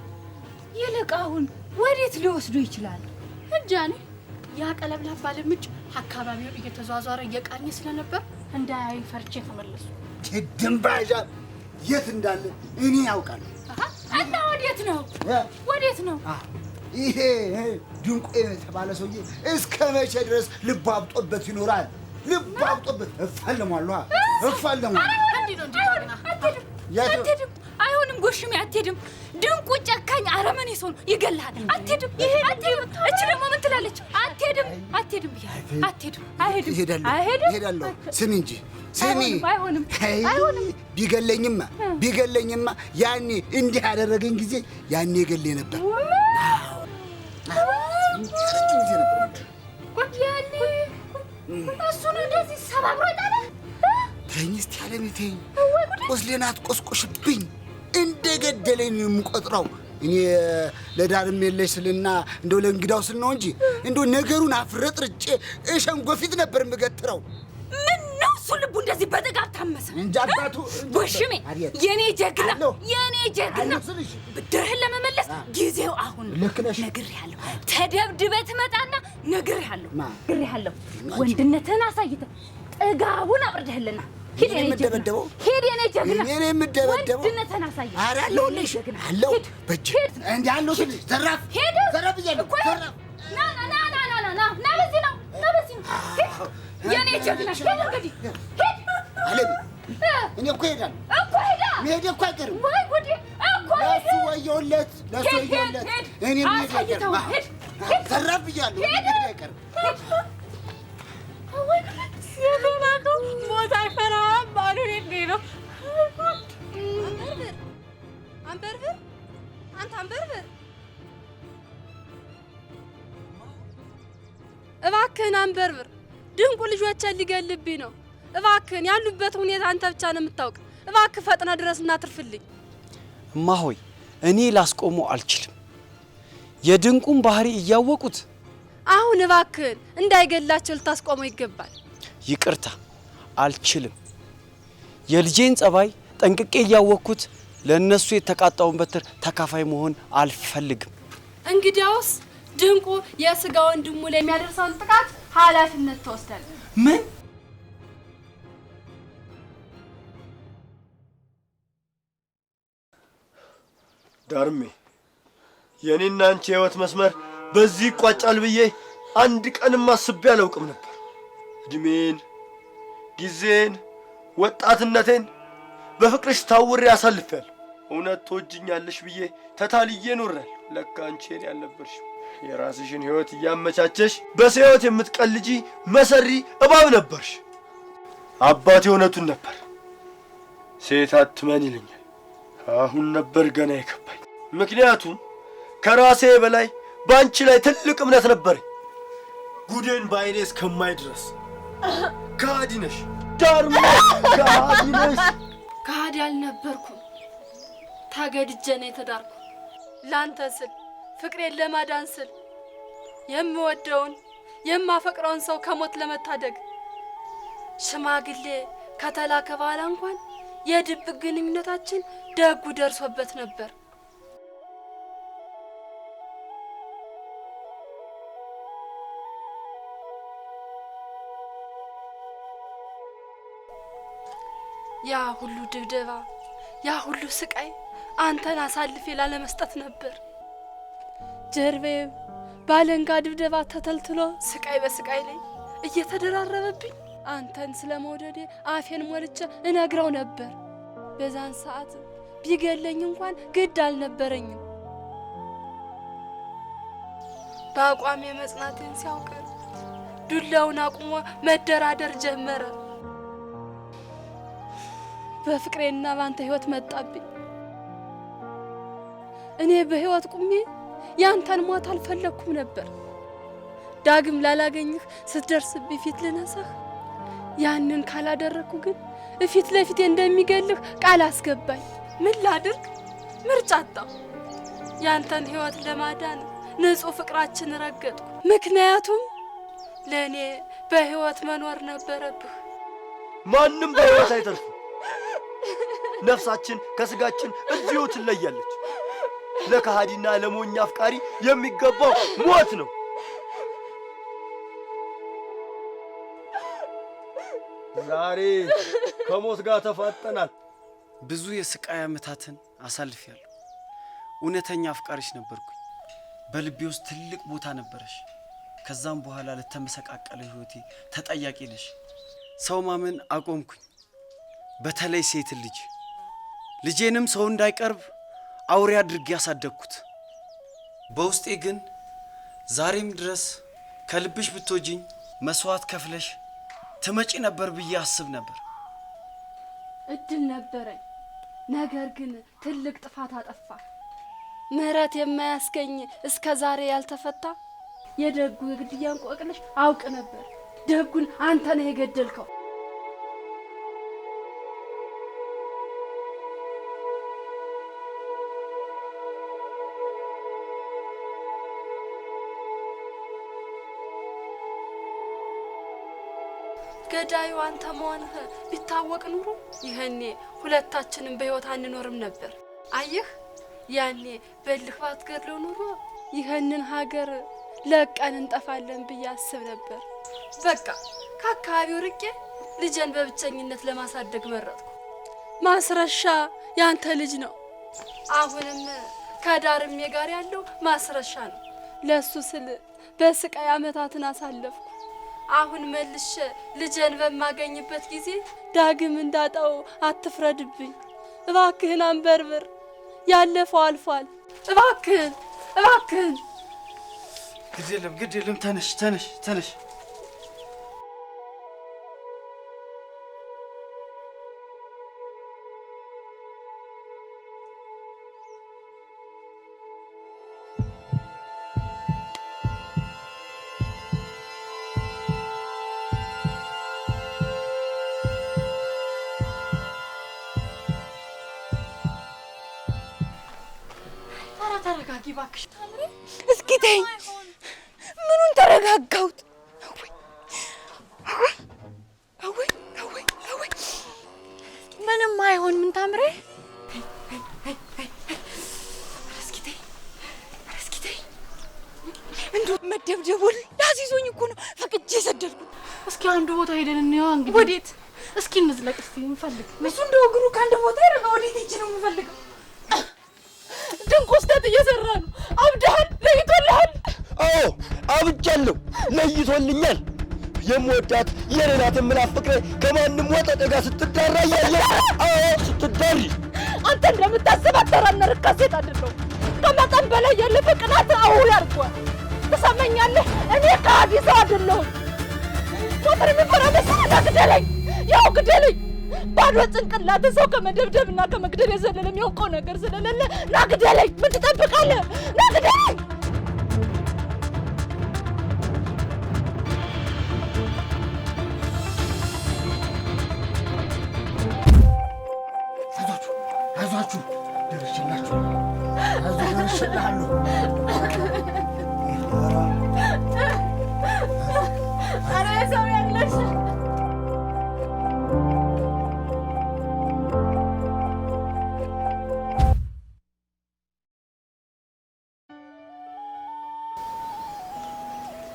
G: ይልቅ አሁን ወዴት ሊወስዱ ይችላል?
K: እንጃኔ ያ ቀለብላባ ልምጭ አካባቢውን እየተዟዟረ እየቃኘ ስለነበር እንዳያይ ፈርቼ ተመለሱ።
L: ድንባዣ የት እንዳለ እኔ ያውቃለሁ።
G: እና ወዴት ነው?
L: ይሄ ድንቁ የተባለ ሰውዬ እስከ መቼ ድረስ ልብ አብጦበት ይኖራል? ልብ አብጦበት እፋለማለሁ።
G: አትሄድም። አይሆንም ጎሽሜ፣ አትሄድም። ድንቁ ጨካኝ አረመኔ ሰው ነው፣ ይገላል። አትሄድም። እቺ ደግሞ ምን ትላለች? አትሄድም ብያለሁ። አትሄድም።
L: እሄዳለሁ። ስሚ እንጂ ስሚ።
G: አይሆንም።
L: ቢገለኝማ ያኔ እንዲህ ያደረገኝ ጊዜ ያኔ ገሌ ነበር።
G: እሱ ነው እንደዚህ ሰባብሮ ጣለ።
L: ተኝ እስቲ አለሜ ተኝ። ቁስሌን አትቆስቁሽብኝ። እንደገደለኝ ነው የምቆጥረው። እኔ ለዳርም የለሽ ስልና እንደው ለእንግዳው ስል ነው እንጂ እንደው ነገሩን አፍረጥርጬ እሸንጎ ፊት ነበር የምገትረው።
G: ምን ነው እሱ ልቡ እንደዚህ በጥጋብ ታመሰ?
L: እንጃ አባቱ።
G: ጎሽሜ የኔ ጀግና ብድርህን ለመመለስ ጊዜው አሁን። ነግሬሃለሁ። ተደብድበህ ትመጣና ነግሬሃለሁ። ወንድነትህን አሳይተህ ጥጋቡን አብርደህልና ሂድ የኔ ጀግና ሂድ የኔ ጀግና
E: እኔ የምደበደበው
G: ወንድነትን አሳይ
E: ኧረ አለሁልሽ አለሁ በእጅ እንዲህ አለሁ ስልሽ ዘራፍ
G: ሂድ
E: ዘራፍ ብያለሁ ዘራፍ
G: ና በዚህ ነው ሂድ የኔ ጀግና ሂድ እንግዲህ ሂድ
E: አለም እኔ እኮ እሄዳለሁ
G: እኮ ሄዳ
E: መሄድ እኮ አይቀርም
G: ወይ ጉዴ እኮ
E: ለእሱ ወየውለት ለእሱ ወየውለት እኔ መሄድ አይቀርም ዘራፍ ብያለሁ መሄድ አይቀርም
G: ወይ ሲያደናቁ ሞት አይፈራም ባሉ እንዴ ነው አንበርብር አንተ አንበርብር
F: እባክህን አንበርብር ድንቁ ልጆችን ሊገልብኝ ነው እባክህን ያሉበት ሁኔታ አንተ ብቻ ነው የምታውቅ እባክህ ፈጥነ ድረስና ትርፍልኝ
I: እማሆይ እኔ ላስቆመው አልችልም የድንቁን ባህሪ እያወቁት
F: አሁን እባክህን እንዳይገላቸው ልታስቆመው ይገባል
I: ይቅርታ አልችልም የልጄን ጸባይ ጠንቅቄ እያወቅኩት ለእነሱ የተቃጣውን በትር ተካፋይ መሆን አልፈልግም
F: እንግዲያውስ ድንቁ የስጋ ወንድሙ ላይ የሚያደርሰውን ጥቃት ኃላፊነት ተወስዳለህ
I: ምን
J: ዳርሜ የኔና አንቺ የህይወት መስመር በዚህ ይቋጫል ብዬ አንድ ቀንም አስቤ አላውቅም ነበር እድሜን ጊዜን ወጣትነቴን በፍቅርሽ ታውሬ አሳልፌያለሁ እውነት ትወጂኛለሽ ብዬ ተታልዬ ኖሬያለሁ ለካ አንቺ የኔ አልነበርሽም የራስሽን ህይወት እያመቻቸሽ በሰው ህይወት የምትቀልጂ መሰሪ እባብ ነበርሽ አባቴ እውነቱን ነበር ሴት አትመን ይለኛል አሁን ነበር ገና የከባኝ ምክንያቱም ከራሴ በላይ ባንቺ ላይ ትልቅ እምነት ነበረኝ ጉዴን ባይኔ እስከማይ ድረስ ከሃዲ ነሽ ዳርሜ ከሃዲ ነሽ
F: ከሃዲ አልነበርኩም ታገድጄ ነው የተዳርኩ ላንተ ስል ፍቅሬን ለማዳን ስል የምወደውን የማፈቅረውን ሰው ከሞት ለመታደግ ሽማግሌ ከተላከ በኋላ እንኳን የድብቅ ግንኙነታችን ደጉ ደርሶበት ነበር ያ ሁሉ ድብደባ ያ ሁሉ ስቃይ አንተን አሳልፌ ላለመስጠት ነበር ጀርባዬ ባለንጋ ድብደባ ተተልትሎ ስቃይ በስቃይ ላይ እየተደራረበብኝ አንተን ስለመውደዴ አፌን ሞልቼ እነግረው ነበር በዛን ሰዓት ቢገለኝ እንኳን ግድ አልነበረኝም በአቋሜ መጽናቴን ሲያውቅ ዱላውን አቁሞ መደራደር ጀመረ በፍቅሬና ባንተ ህይወት መጣብኝ እኔ በህይወት ቁሜ ያንተን ሞት አልፈለኩም ነበር ዳግም ላላገኝህ ስትደርስብኝ ፊት ልነሳህ ያንን ካላደረኩ ግን እፊት ለፊት እንደሚገልህ ቃል አስገባኝ ምን ላድርግ ምርጫ አጣሁ ያንተን ህይወት ለማዳን ንጹህ ፍቅራችን ረገጥኩ ምክንያቱም ለኔ በህይወት መኖር ነበረብህ
J: ማንንም በህይወት አይተርፍም ነፍሳችን ከስጋችን እዚሁ ትለያለች ለከሃዲና ለሞኛ አፍቃሪ የሚገባው ሞት ነው ዛሬ ከሞት ጋር ተፋጠናል
I: ብዙ የስቃይ ዓመታትን አሳልፌያለሁ እውነተኛ አፍቃሪሽ ነበርኩኝ በልቤ ውስጥ ትልቅ ቦታ ነበረሽ ከዛም በኋላ ለተመሰቃቀለ ህይወቴ ተጠያቂ ነሽ ሰው ማመን አቆምኩኝ በተለይ ሴት ልጄንም ሰው እንዳይቀርብ አውሬ አድርጌ ያሳደግኩት በውስጤ ግን ዛሬም ድረስ ከልብሽ ብትወጂኝ መስዋዕት ከፍለሽ ትመጪ ነበር ብዬ አስብ ነበር
F: እድል ነበረኝ ነገር ግን ትልቅ ጥፋት አጠፋ ምህረት የማያስገኝ እስከ ዛሬ ያልተፈታ የደጉ ግድያ እንቆቅልሽ አውቅ ነበር ደጉን አንተ ነህ የገደልከው ገዳዩ አንተ መሆንህ ቢታወቅ ኑሮ ይሄኔ ሁለታችንም በህይወት አንኖርም ነበር አየህ ያኔ በልህ ባትገድለው ኑሮ ይሄንን ሀገር ለቀን እንጠፋለን ብዬ አስብ ነበር በቃ ከአካባቢው ርቄ ልጄን በብቸኝነት ለማሳደግ መረጥኩ። ማስረሻ ያንተ ልጅ ነው። አሁንም ከዳርሜ ጋር ያለው ማስረሻ ነው። ለሱ ስል በስቃይ ዓመታትን አሳለፍኩ። አሁን መልሼ ልጄን በማገኝበት ጊዜ ዳግም እንዳጣው አትፍረድብኝ። እባክህን አንበርብር፣ ያለፈው አልፏል። እባክህን እባክህን።
D: ግድ የለም ተነሽ ተነሽ ተነሽ።
F: ተረጋጊ እባክሽ ታምሬ።
K: እስኪ ተይኝ። ምኑን ተረጋጋሁት? አወይ ምንም አይሆንም ታምሬ። እስኪ ተይኝ። እንዱ መደብደቡን ላሲዞኝ እኮ ነው ፈቅጄ የሰደድኩት።
B: እስኪ አንዱ ቦታ ሄደን እንየዋ እንግዲህ።
K: ወዴት?
B: እስኪ እንዝለቅ እስኪ እንፈልግ።
K: እሱ እንደው እግሩ ከአንድ ቦታ ይረጋ ወዴት ሂጅ ነው የምፈልገው? ድንቅ ውስጠት እየሰራ ነው። አብዳሃል፣ ለይቶልሃል።
J: አዎ አብጃለሁ፣ ለይቶልኛል። የምወዳት የኔናት የምናፍቅሬ ከማንም ወጠጤ ጋር ስትዳራ እያየሁ። አዎ ስትዳሪ
K: አንተ እንደምታስባት ተራና ርካሽ ሴት አይደለሁም። ከመጠን በላይ ያለፈ ቅናት አውል አድርጓል። ትሰማኛለህ? እኔ ከሃዲ ሰው አይደለሁም። ሞተር የሚፈራ መሰለህ? ግደለኝ፣ ያው ግደለኝ። ባዶ ጭንቅላት ሰው ከመደብደብና ከመግደል የዘለለ የሚያውቀው ነገር ስለሌለ ና ግደለኝ። ምን ትጠብቃለህ? ና ግደለኝ።
L: አይዟችሁ፣ ደርሼላችሁ። ደርሼልሃለሁ።
K: ኧረ ሰው ያለሽ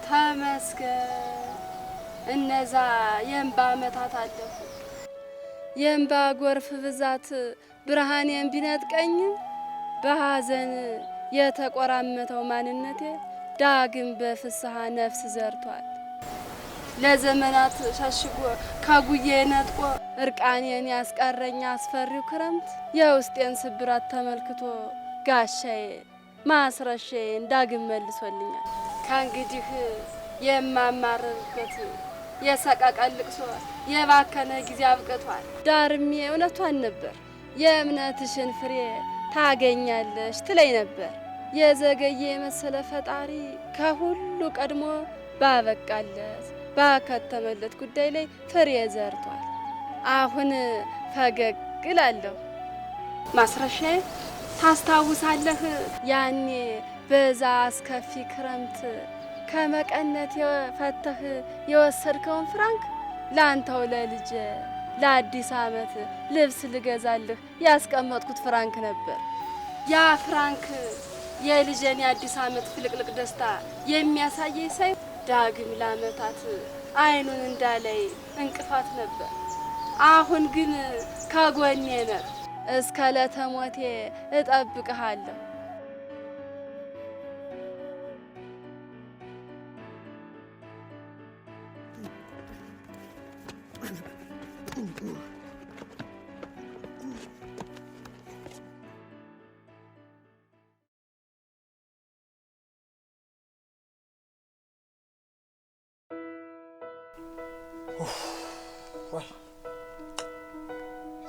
F: ተመስገን። እነዛ የእንባ ዓመታት አለፉ። የእንባ ጎርፍ ብዛት ብርሃኔን ቢነጥቀኝ በሐዘን የተቆራመተው ማንነቴ ዳግም በፍስሐ ነፍስ ዘርቷል። ለዘመናት ሸሽጎ ከጉዬ ነጥቆ እርቃኔን ያስቀረኝ አስፈሪው ክረምት የውስጤን ስብራት ተመልክቶ ጋሻዬ ማስረሻዬን ዳግም መልሶልኛል። ከእንግዲህ የማማርርበት የሰቀቀን ልቅሶ የባከነ ጊዜ አብቅቷል። ዳርሜ እውነቷን ነበር። የእምነትሽን ፍሬ ታገኛለሽ ትለኝ ነበር። የዘገየ የመሰለ ፈጣሪ ከሁሉ ቀድሞ ባበቃለት ባከተመለት ጉዳይ ላይ ፍሬ ዘርቷል። አሁን ፈገግ እላለሁ። ማስረሻዬ ታስታውሳለህ? ያኔ በዛ አስከፊ ክረምት ከመቀነት የፈተህ የወሰድከውን ፍራንክ ላንተው ለልጅ ለአዲስ ዓመት ልብስ ልገዛልህ ያስቀመጥኩት ፍራንክ ነበር። ያ ፍራንክ የልጄን የአዲስ ዓመት ፍልቅልቅ ደስታ የሚያሳየኝ ሳይ ዳግም ለዓመታት አይኑን እንዳላይ እንቅፋት ነበር። አሁን ግን ከጎኔ ነህ። እስከ ዕለተ ሞቴ እጠብቅሃለሁ።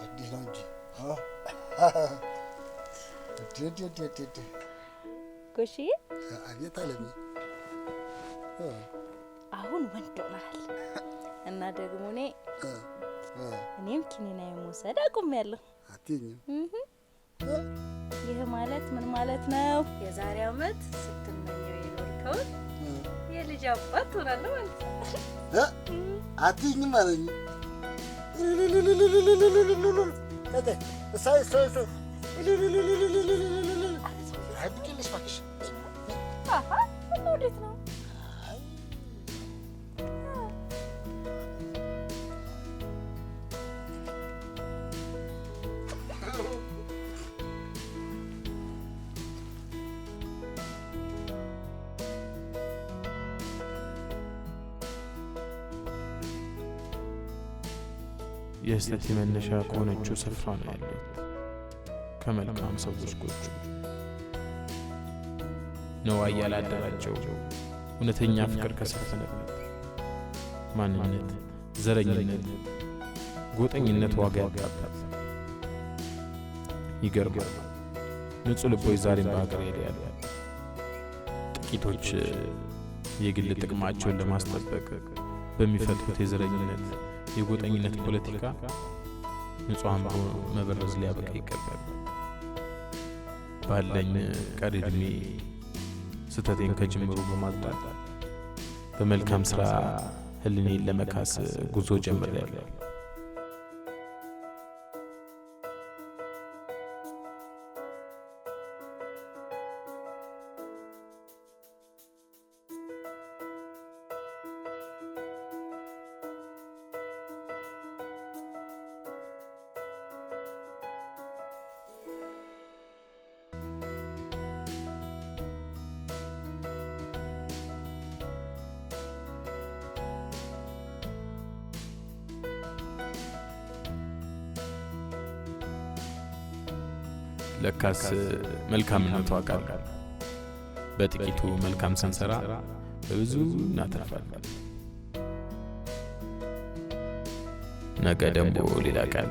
L: እንዲህ ነው እንጂ
K: ጎሽዬ።
L: አቤት አለሜ።
K: አሁን ወንድ ሆነሃል እና ደግሞ እኔም ኪኒና የመውሰድ አቁሜያለሁ።
L: አትይኝም?
K: ይህ ማለት ምን ማለት ነው? የዛሬ ዓመት ስትመኘው የኖርከውን የልጅ አባት ትሆናለህ ማለት ነው።
L: አትይኝም አለኝ።
K: ወዴት ነው?
C: የስተት መነሻ ከሆነችው ስፍራ ነው ያለው ከመልካም ሰዎች ጎጆ ነው ያላደራቸው እውነተኛ ፍቅር ከሰፈነበት ማንነት ዘረኝነት ጎጠኝነት ዋጋ ያጣበት ይገርማል ንጹህ ልቦች ዛሬም በአገር ያለ ጥቂቶች የግል ጥቅማቸውን ለማስጠበቅ በሚፈጥሩት የዘረኝነት የጎጠኝነት ፖለቲካ ንጹሃን መበረዝ ሊያበቃ ይገባል ባለኝ ቀሪ ዕድሜ ስተቴን ከጅምሩ በማጽዳት በመልካም ስራ ህሊናዬን ለመካስ ጉዞ ጀምሬያለሁ ለካስ መልካምነቱ አቃል በጥቂቱ መልካም ሰንሰራ በብዙ እናተርፋለን ነገ ደግሞ ሌላ ቀን